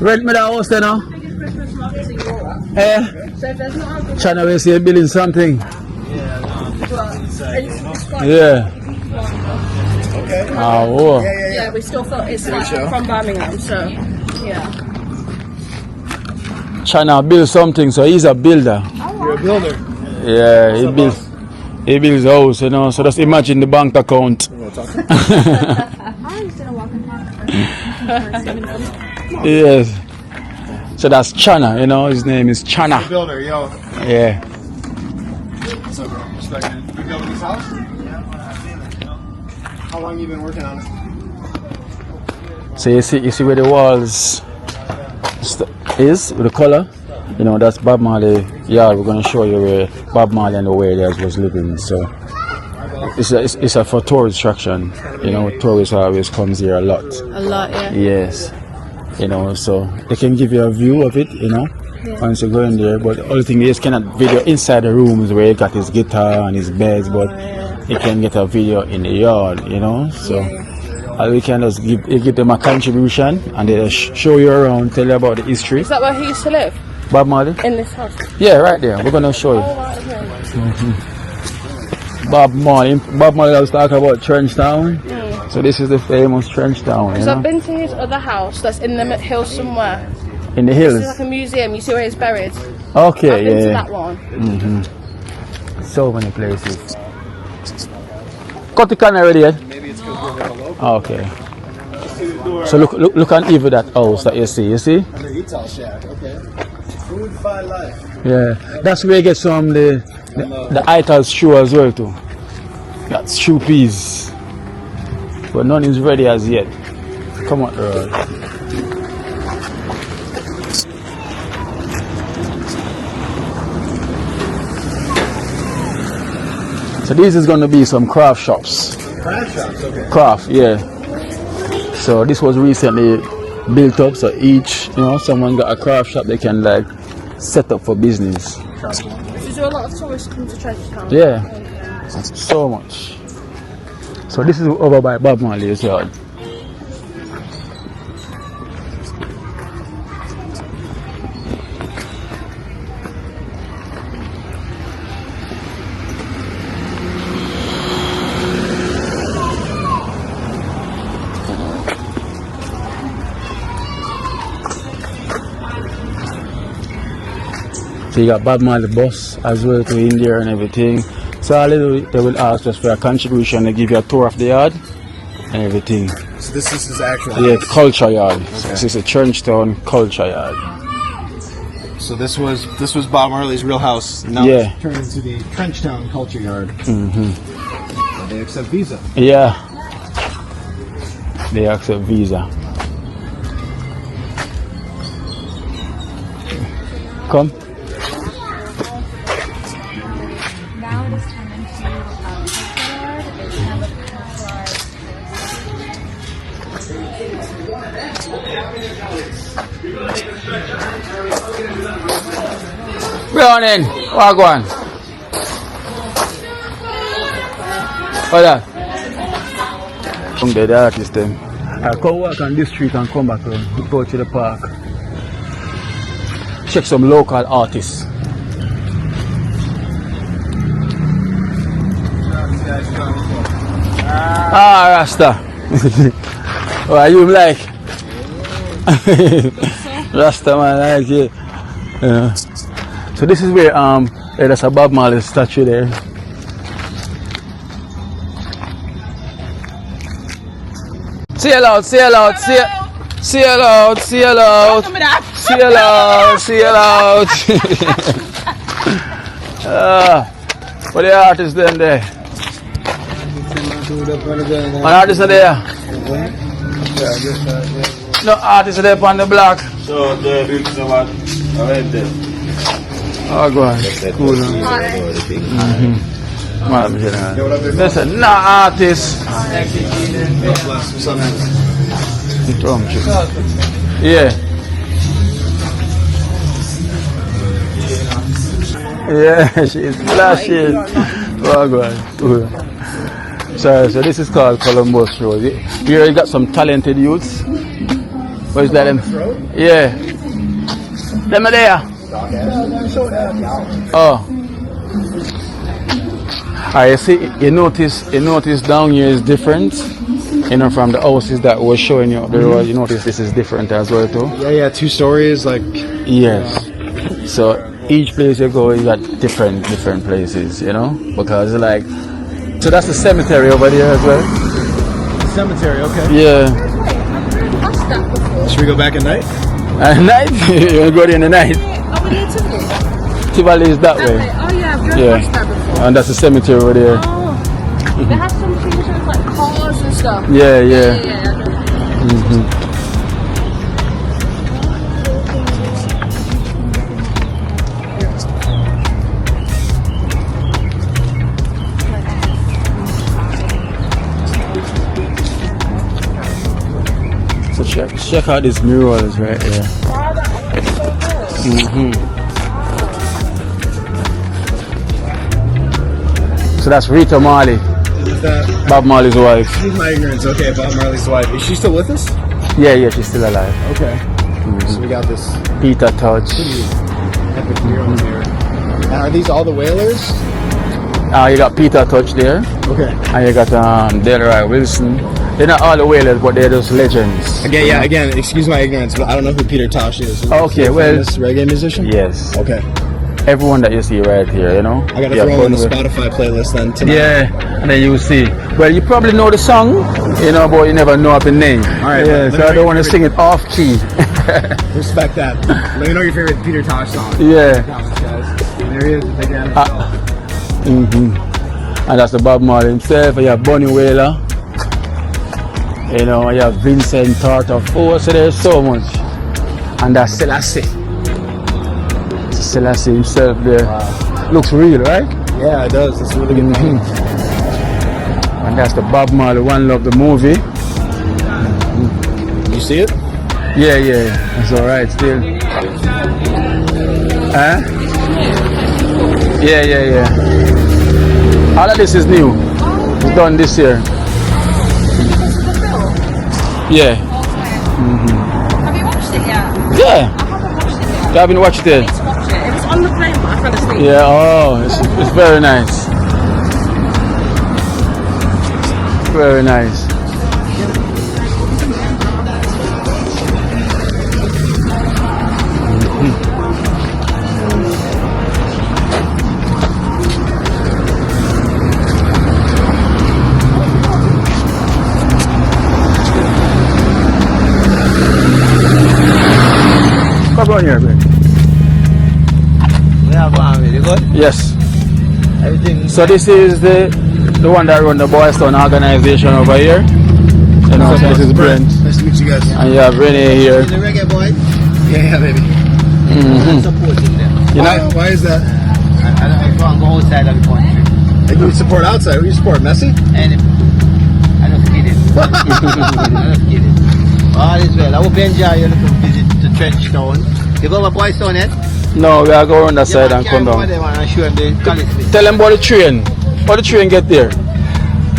Rent me the house, you know? biggest Christmas market in Europe. Eh? So if there's not a good Shana, we see you building something. it's quite Yeah. Okay. Oh, yeah, we still felt it's like from Birmingham, so yeah. China build something, so he's a builder. You're a builder. Yeah, he builds a house, you know. So just imagine the bank account. Yes. So that's Chana, you know. His name is Chana. Builder, yo. Yeah. What's up, bro? Respect, man. You building this house? How long you been working on it? So you see where the walls is with the color. You know, that's Bob Marley. Yeah, we're gonna show you where Bob Marley and the Warriors was living. So it's a for tourist attraction. You know, tourists always comes here a lot. A lot, yeah. Yes. You know, so they can give you a view of it, you know, once you go in there. But the only thing is cannot video inside the rooms where he got his guitar and his beds, but you can get a video in the yard, you know. So we can just give them a contribution and they show you around, tell you about the history. Is that where he used to live? Bob Marley? In this house? Yeah, right there. We're gonna show you. Oh, right, okay. Bob Marley. Bob Marley was talking about Trenchtown. So this is the famous Trenchtown. You So I've know? been to his other house that's in the hills somewhere. In the It's hills. like a museum. You see where he's buried. Okay, I've been to yeah. that one. So many places. Cut the camera already yet? Maybe it's because we're real local. Okay. So look and even that house that you see. You see? Under Ital shack, okay. Food by life. Yeah. That's where you get some the Ital shoe as well too. That's shoe piece. But none is ready as yet. Come on, Earl. So this is going to be some craft shops. Craft shops, okay. Craft, yeah. So this was recently built up. So each, you know, someone got a craft shop they can like set up for business. So do a lot of tourists come to Trenchtown? Yeah, so much. So this is over by Bob Marley's yard. So you got Bob Marley bus as well to in there and everything. So all they do, they will ask us for a contribution. They give you a tour of the yard and everything. So this is his actual Yeah, house. culture yard. This is a Trenchtown culture yard. So this was Bob Marley's real house. Now Yeah. it's turned into the Trenchtown Culture Yard. They accept Visa. Yeah. They accept Visa. Come. Now it is time into it's kind of Running. Wagwan. Hold on. Come there, the artist then. I'll come walk on this street and come back and go to the park. check some local artists. Ah, Rasta. What are you like? Rasta man, like you. Yeah. So this is where there's a Bob Marley statue there. Sail out, sail out, sail out, sail out, sail out, sail out. What the artists then there? What artists are there? No artists are there on the block. So the bricks are what? Right there. Oh, go on. Cool. Listen, no artists. Yeah. Yeah, she's flashing. Oh, God. So this is called Columbus Road. Here you got some talented youths. What is that? Them? Yeah. Them are there. Oh. I see. You notice down here is different. You know, from the houses that we're showing you up the road. You notice this is different as well too. Yeah, 2 stories, like. Yes. So each place you go, you got different places. You know, because like. So that's the cemetery over there as well. Cemetery, okay. Yeah. Should we go back at night? At night? You want to go there in the night? Oh, we need Tivoli. Tivoli is that way. Oh yeah, I've driven Yeah. past that before. And that's the cemetery over there. Oh, they have some things with like cars and stuff. Yeah, yeah. So check out these murals right here. So that's Rita Marley, Is that? Bob Marley's wife. Excuse my ignorance. Okay, Bob Marley's wife. Is she still with us? Yeah, she's still alive. Okay. So we got this Peter Touch. epic mural here. And are these all the Whalers? You got Peter Touch there, Okay. and you got Delroy Wilson. They're not all the whalers, but they're just legends. Again, excuse my ignorance, but I don't know who Peter Tosh is. Okay, well, This reggae musician? yes, Okay. everyone that you see right here, you know. I gotta Yeah, throw on the fun with- Spotify playlist then tonight. Yeah, and then you will see. Well, you probably know the song, you know, but you never know up the name. All right, Yeah, let so me I know don't your want to sing it off key. Respect that. Let me know your favorite Peter Tosh song. Yeah. There he is. Again. And that's the Bob Marley himself. You have Bunny Wailer. You know, you have Vincent Tartar. Oh, so there's so much. And that's Selassie. Selassie himself there. Wow. Looks real, right? Yeah, it does. It's really good. And that's the Bob Marley One Love the movie. You see it? Yeah, it's alright still. Huh? Yeah. All of this is new. It's done this year. Yeah. Have you watched it yet? Yeah. I haven't watched it yet. You haven't watched it? I need to watch it. It was on the plane, but I fell asleep. Yeah, oh, it's very nice. Very nice. Come on here, babe. We have one really good. Yes. Everything. So this is the one that run the Boys Town organization over here. You know, so this is Brent. Nice to meet you guys. And you have Renee here. The reggae boy. Yeah, baby. I'm supporting them. You know? Why is that? I can't go outside of the country. Like, you support outside. Who do you support? Messi? And I don't kidding. I don't kidding. All is well. I hope you enjoy your little visit to Trench Town. You go to Boys Town yet? No, we are going on that side and come down. And show them the college. Tell them about the train. How the train get there?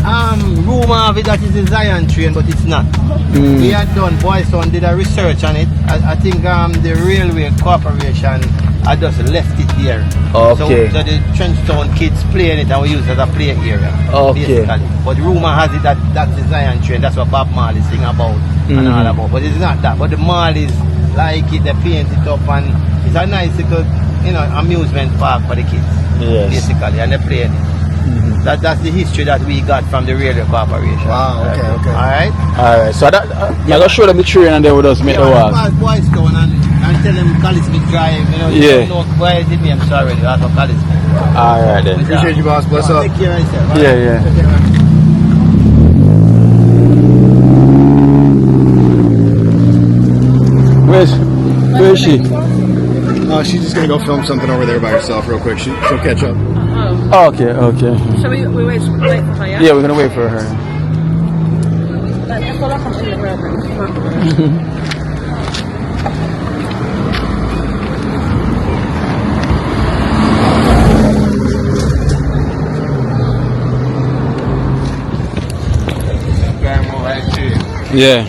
Rumor of it that it's a Zion train, but it's not. We had done, Boys Town did a research on it. I think the Railway Corporation had just left it there. Okay. So the Trenchtown kids play in it and we use it as a play area. Okay. Basically. But rumor has it that that's the Zion train. That's what Bob Marley sing about and all about. But it's not that. But the Marleys like it, they paint it up, and it's a nice little, amusement park for the kids. Yes. Basically, and they play in it. That's the history that we got from the Railway Corporation. Wow, okay. Alright, so that I'm gonna show them the train and they will just make the walk. Boys Town and tell them College Smith Drive, Yeah. You know why is it me? I'm sorry, that's for College Smith. Alright then. Appreciate you, boss. Bless up. Take care of yourself. All Yeah, right? yeah. Where is she? She's just gonna go film something over there by herself real quick. She'll catch up. Okay. Shall we wait for her, yeah? Yeah, we're gonna wait for her. Yeah.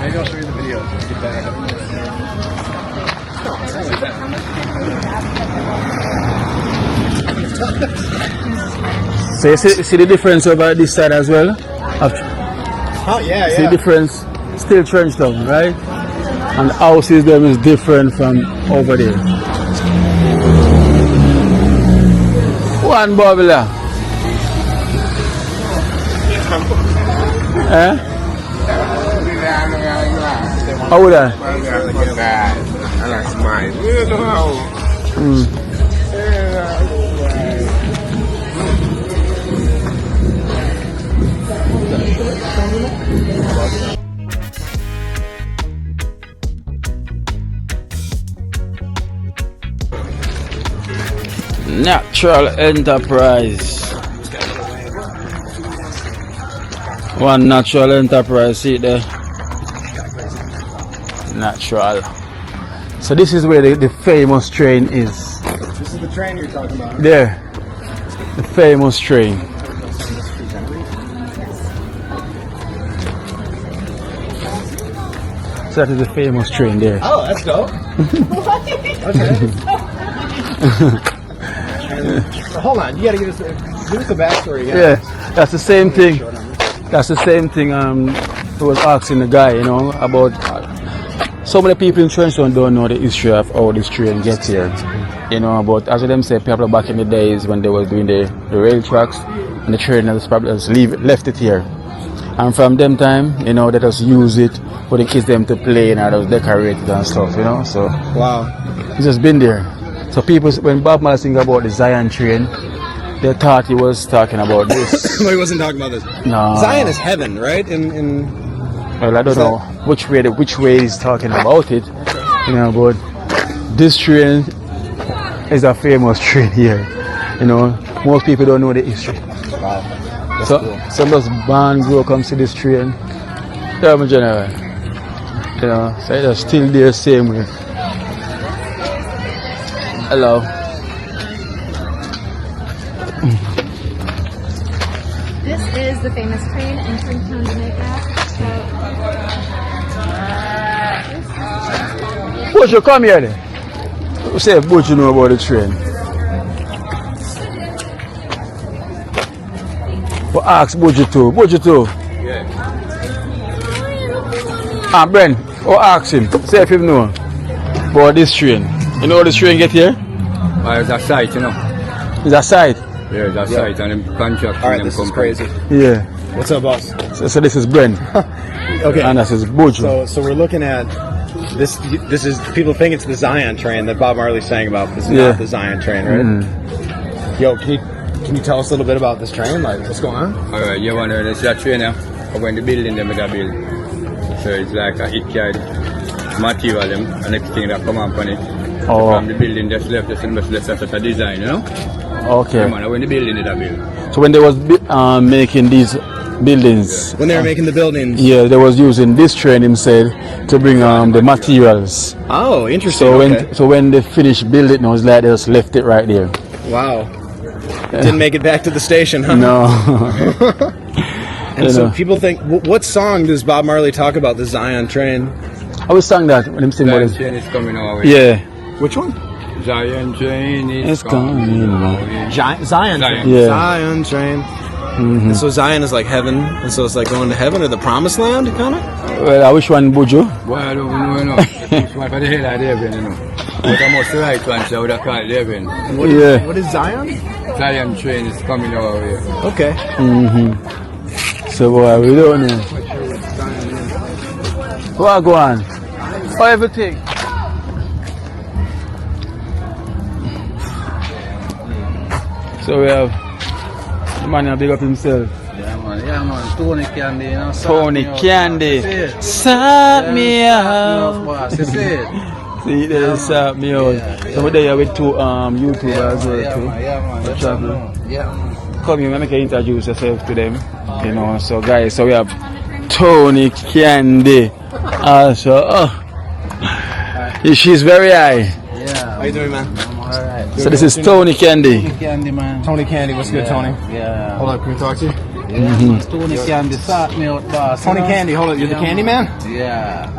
Maybe I'll show you the video. Get that. So you see the difference over this side as well? Oh yeah, See the difference? Still Trenchtown, right? And the houses them is different from over there. One Babila. Eh? How would I? Natural enterprise. One natural enterprise, see there. Natural. So this is where the famous train is. This is the train you're talking about. There. The famous train. So that is the famous train there. Oh, that's dope. Hold on, you gotta give us the backstory. Yeah, that's the same thing. That's the same thing. I was asking the guy, about. So many people in Trenchtown don't know the history of how this train gets here. But as them say, people back in the days when they were doing the rail tracks, and the train has probably left it here. And from them time, they just use it for the kids them to play and just decorate it and stuff, So Wow. it's just been there. So people, when Bob Marley sing about the Zion train, they thought he was talking about this. No, he wasn't talking about this. No. Zion is heaven, right? Well, I don't know which way he's talking about it, but this train is a famous train here. Most people don't know the history. Wow. So some of us born grow come see this train. Yeah, my general. So it's still there same way. Hello. This is the famous train in Trenchtown, Jamaica. Butch, you come here then. Who say Butch you know about the train? But ask Butch too. Yeah. Brent, or ask him. Say if you know about this train. You know how this train get here? Well, it's a site, It's a site. Yeah, it's a site and them contract. All right, this is crazy. Yeah. What's up, boss? So this is Brent. Okay. And this is Butch. So we're looking at this. This is people think it's the Zion train that Bob Marley's saying about. This is not the Zion train, right? Yo, can you tell us a little bit about this train? Like, what's going on? All right, you want to see a train now? When the building them got build. So it's like a hit card material them and everything that come up on it. Oh. From the building just left the symbols left as a design, Okay. Yeah, man, when the building it a build. So when they was making these buildings, When they were making the buildings. yeah, they was using this train himself to bring the materials. Oh, interesting. So okay. when they finished building, it was like they just left it right there. Wow. Didn't make it back to the station, huh? No. And so people think, what song does Bob Marley talk about, the Zion train? I was sang that when him sing about Zion it. train is coming our way. Yeah. Which one? Zion train is It's coming. Zion train. Yeah. Zion train. And so Zion is like heaven, and so it's like going to heaven or the promised land, kind of? Well, I wish one Buju. Boy, I don't know, you know. It's one for the hell of heaven, you know. But I must the right one, so I would have called it heaven. Yeah. What is Zion? Zion train is coming our way. Okay. So boy, we don't know. What go on? Oh, everything. So we have the man here big up himself. Yeah, man. Tony Candy, you know. Tony Candy. Sort me out. Boss, you see it? See, they sort me out. So we're there with two YouTubers as well too. Yeah, Travel. man. Yeah. Come here, make you introduce yourself to them. You know, so guys, so we have Tony Candy. Also, she's very high. Yeah. How you doing, man? I'm alright. So this is Tony Candy. Tony Candy, man. Tony Candy, what's good, Tony? Yeah. Hold up, can we talk to you? Tony Candy, sort me out, boss. Tony you know? Candy, hold up, you're the Candy man? Yeah.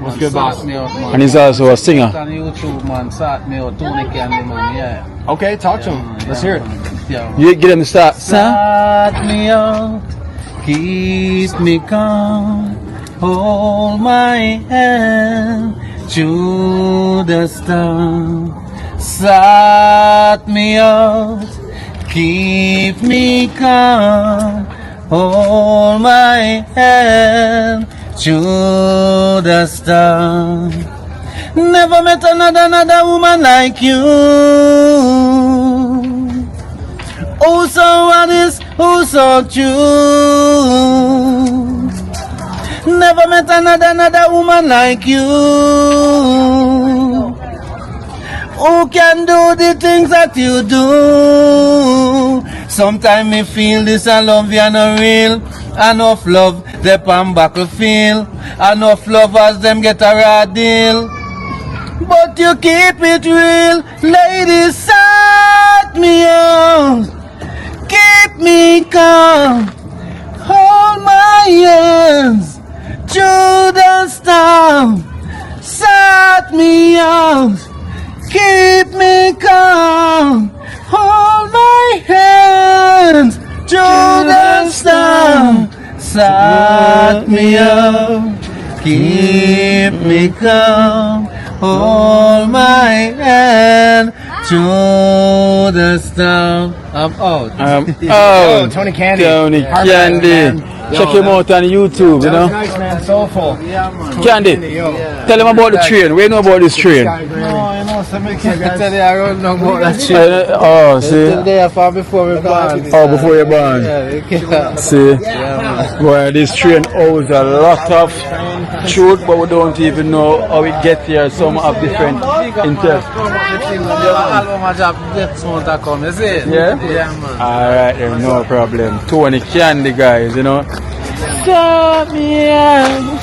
What's good, boss? Sort me out, man. And he's also a singer. On YouTube, man. Sort me out, Tony Candy, man. Yeah. Okay, talk to him. Let's hear it. Yeah. You get him to start. Sort me out, keep me calm, hold my hand through the storm. Sort me out, keep me calm, hold my hand through the storm. Never met another woman like you. Oh, so honest, oh, so true. Never met another woman like you. Who can do the things that you do? Sometimes me feel this I love you no real. Enough love, they pan battlefield. Enough lovers, them get a raw deal. But you keep it real, ladies, sort me out. Keep me calm, hold my hands through the storm. Sort me out, keep me calm, hold my hands through the storm. Sort me out, keep me calm, hold my hand through the storm. I'm out. Oh, Tony Candy. Tony Candy. Check him out on YouTube, you know. Nice, man. Soulful. Candy, tell him about the train. We know about this train. No, you know, somebody can tell you I don't know about that shit. Oh, see. They are far before we born. Oh, before you're born. Yeah, See. Well, this train holds a lot of truth, but we don't even know how it gets here. Some have different intent. Yeah? Yeah, man. Alright, then, no problem. Tony Candy, guys, you know. Stop me out.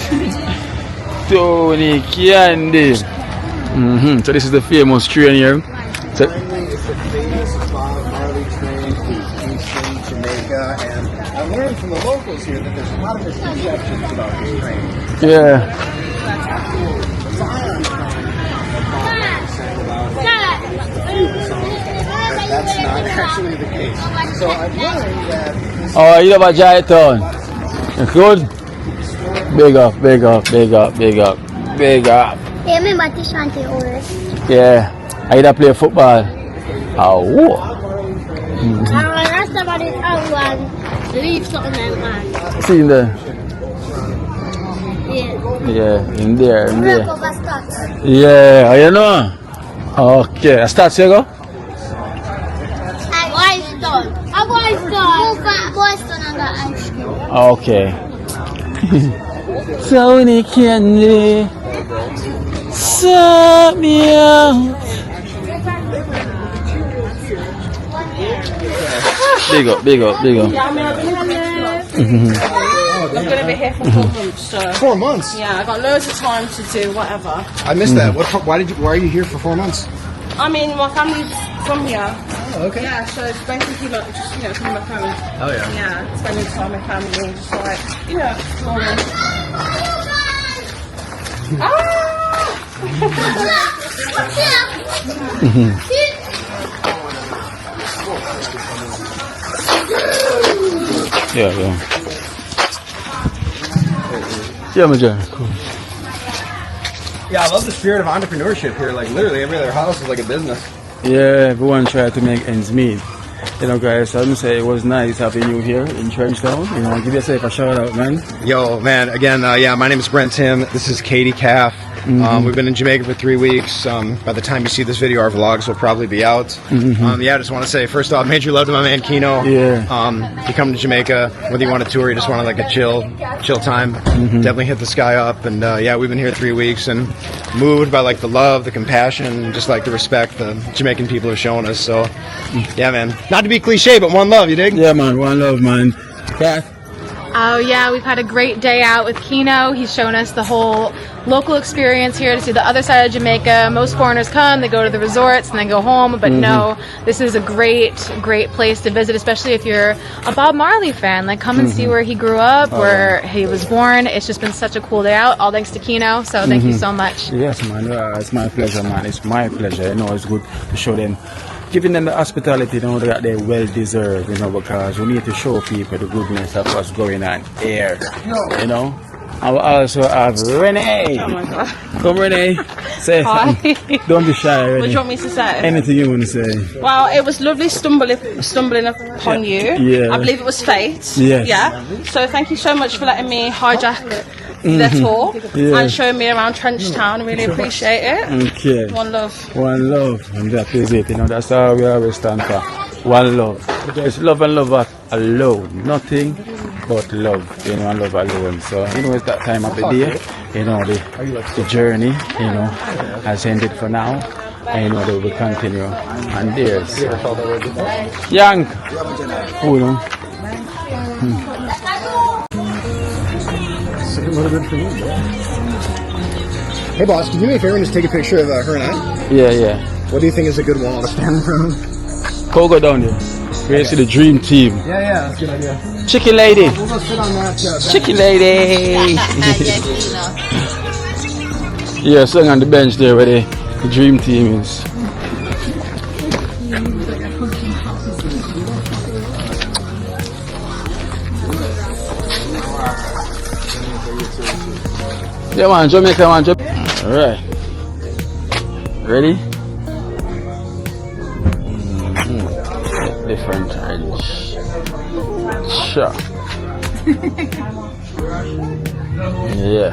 Tony Candy. So this is the famous train here. So, This is the famous Bob Marley train to Kingston, Jamaica, and I learned from the locals here that there's a lot of misconceptions about this train. yeah. Zion train that Bob Marley sang about a few of the songs, but that's not actually the case. So I've learned that this Oh, you know about Ital? Good? Big up, big up, big up, big up, big up. Yeah, me about to Shanty Oris. Yeah. I either play football. Oh, whoa. That's about it. I want leave something like that. See in there? Yeah. Yeah, in there, in Break there. over stocks. Yeah, you know? Okay, start here go? Boys done. A boys done. Boys done and got ice cream. Okay. Tony Candy, sort me out. Big up, big up, big up. I'm going to be here for 4 months, so 4 months. yeah, I got loads of time to do whatever. I missed that. Why are you here for 4 months? I mean, my family's from here, Oh, okay. Yeah, so it's basically like just, you know, coming back home. Oh, yeah. Yeah, spending time with family, just like, you know, exploring. Yeah. Yeah, my John. Cool. Yeah, I love the spirit of entrepreneurship here. Like, literally, every other house is like a business. Yeah, everyone tried to make ends meet. You know, guys, I'm gonna say it was nice having you here in Trenchtown. You know, give yourself a shout out, man. Yo, man, again, yeah, my name is Brent Tim. This is Katie Calf. We've been in Jamaica for 3 weeks. By the time you see this video, our vlogs will probably be out. Yeah, I just want to say, first off, major love to my man Kino. Yeah. You come to Jamaica, whether you want a tour, you just want like a chill time, definitely hit the sky up. And yeah, we've been here 3 weeks and moved by like the love, the compassion, just like the respect the Jamaican people have shown us. So yeah, man, not to be cliche, but one love, you dig? Yeah, man, one love, man. Kath? Oh yeah, we've had a great day out with Kino. He's shown us the whole local experience here to see the other side of Jamaica. Most foreigners come, they go to the resorts and then go home, but no, this is a great place to visit, especially if you're a Bob Marley fan. Like, come and see where he grew up, where he was born. It's just been such a cool day out, all thanks to Kino, so thank you so much. Yes, man, it's my pleasure, man. It's my pleasure. You know, it's good to show them, giving them the hospitality, you know, that they well deserve, you know, because we need to show people the goodness of what's going on here, you know. I will also have Renee. Oh my god. Come, Renee. Say something. Don't be shy, Renee. What do you want me to say? Anything you want to say. Well, it was lovely stumbling upon you. Yeah. I believe it was fate. Yes. Yeah. So thank you so much for letting me hijack the tour and showing me around Trenchtown. I really appreciate it. Okay. One love. One love. And that is it. You know, that's how we always stand for. One love. It's love and love alone. Nothing but love. You know, and love alone. So, you know, it's that time of the day. You know, the journey, you know, has ended for now. And, you know, they will continue. And there's Young. Oh, you know. Hey, boss, can you do me a favor and just take a picture of her and I? Yeah. What do you think is a good wall to stand in front of? Go down there. We're see the dream team. Yeah, that's a good idea. Chicken lady. We'll go sit on that. Chicken lady. Yeah, sitting on the bench there where the dream team is. Yeah, man, Jamaica, man. Alright. Ready? Different range. Sure. Yeah.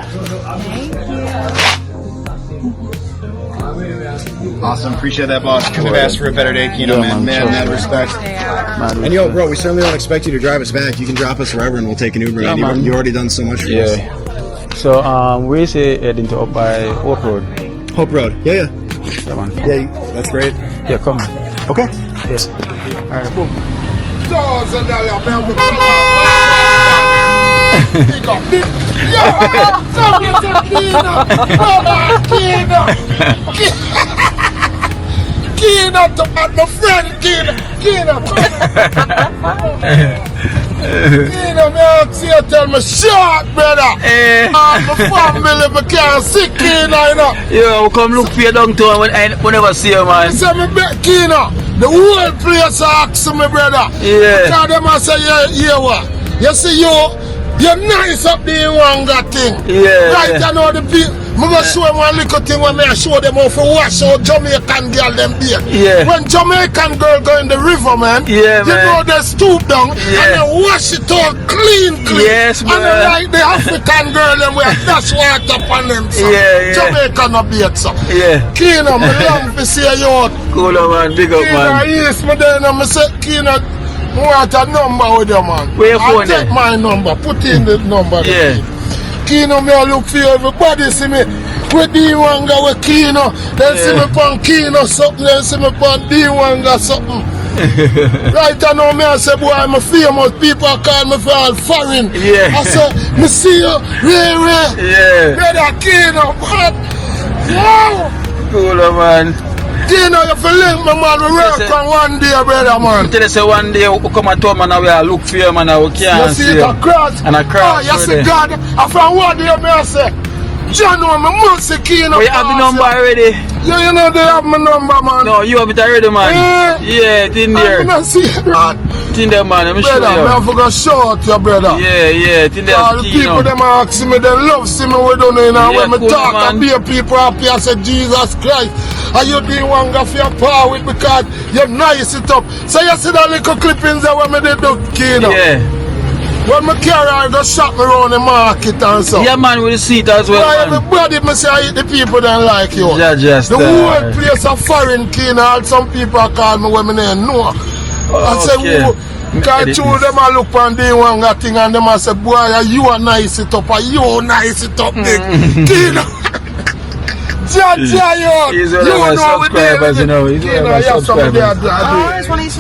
Awesome, appreciate that, boss. Couldn't have asked for a better day, Kino, man. Mad respect. And yo, bro, we certainly don't expect you to drive us back. You can drop us wherever and we'll take an Uber. Yeah, you already done so much for us. So, we say heading to up by Hope Road. Hope Road. Yeah. Come on. Yeah, that's great. Yeah, come on. Okay. Yes. Alright, boom. Kino to my friend Kino. Kino, me ask you tell me short, brother. My family, me can't see Kino, you know. Yo, we come look for you downtown when I never see you, man. Say me bet Kino, the whole place ask me, brother. Yeah. Tell them I say, yeah, what? You see you're nice up there in one got thing. Yeah. Right, I know the people. I'm going to show them one little thing when I show them how to wash out Jamaican girl them beer. Yeah. When Jamaican girl go in the river, man, yeah, you know they stoop down and they wash it all clean. Yes, man. And they like the African girl them with dash water upon them. So. Yeah. Jamaican no beat, so. Yeah. Kino, me long to see you out. Cool, man. Big up, man. Kino, yes, me there and I say, Kino, I want a number with you, man. Where your phone I'll take my number, put in the number. Yeah. Kino, me I look for you, everybody see me with D-Wanga with Kino, then see me pon Kino something, then see me pon D-Wanga something. Right now me I say, boy, I'm a famous, people call me for all foreign. Yeah. I say, me see you, Ray. Yeah. Brother Kino, what? Wow. Cool, man. Kino, you feel link me, man. We work on one day, brother, man. Tell us say one day we come at home and we look for you, man. We can't see it across. And across. Oh, you see God. And from one day, I say, John, I must see Kino. You have the number already? Yeah, you know they have my number, man. No, you have it already, man. Yeah, it's in there. I'm not see it, man. It's in there, man. I'm brother, sure you. I forgot shout you, brother. Yeah, it's in there. All the people them ask me, they love see me with them, you know, when me cool, talk man. and be people happy, I say, Jesus Christ, and you do one go for your power with because you nice it up. So you see that little clippings there when me did do Kino? Yeah. When me carry I go shop me around the market and so. Yeah, man, with the seat as well, Why man. everybody me say I eat the people don't like you. Yeah, just the whole place a foreign Kino, and some people call me when me name know. I say, who? Because two of them a look on the one thing and them a say, boy, you are nice it up, and you nice it up, big. Kino. He's one of my subscribers, you know. He's one of my subscribers.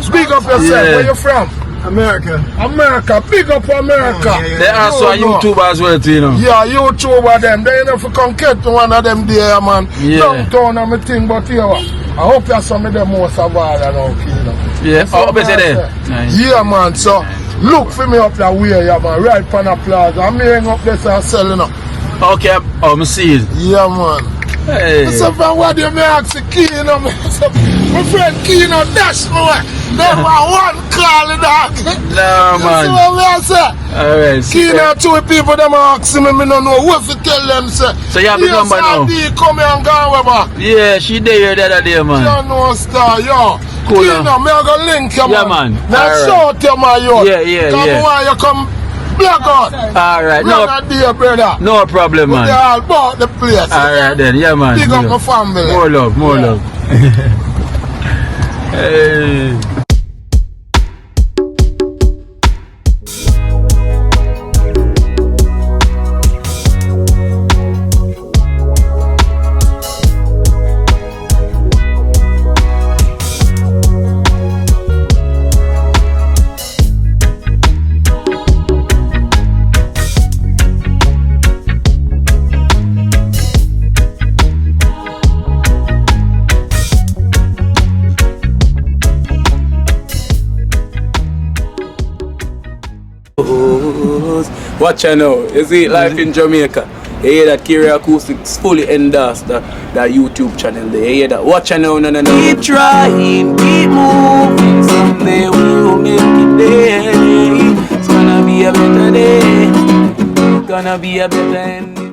Big up yourself. Yeah. Where you from? America. America. Big up America. They also on YouTube as well, too, you know. Yeah, YouTuber them. They ain't if you come get to one of them there, man. Yeah. Downtown and me thing, but here, I hope you're some of them most of all now, Kino. Yeah, So, there. Nice. Yeah, man. So, look for me up that way, yeah, man. Right on the plaza. I'm hearing up there, so selling up. Okay, I'm see it. Yeah, man. Hey. So, from what you may ask the Kino, my friend Kino dash me away. Them one call it dog. No, man. You see what I say? Alright. Kino, two people them ask me, I don't know what to tell them, say. So you have the number now? Come here and go over. Yeah, she there the other day, man. You know, star, yo. Cool, Kino, me I go link you, man. Yeah, man. Now shout you, man, yo. Yeah. Come on, you come black out. Alright, no. Dear brother. No problem, man. They all bought the place. Alright then, yeah, man. Big up my family. More love. Hey. Watch out now, you see life in Jamaica. You hear that Kiri Acoustics fully endorsed that YouTube channel there. You hear that? Watch out now, no. Keep trying, keep moving. Someday we'll make it there. It's gonna be a better day. Gonna be a better end.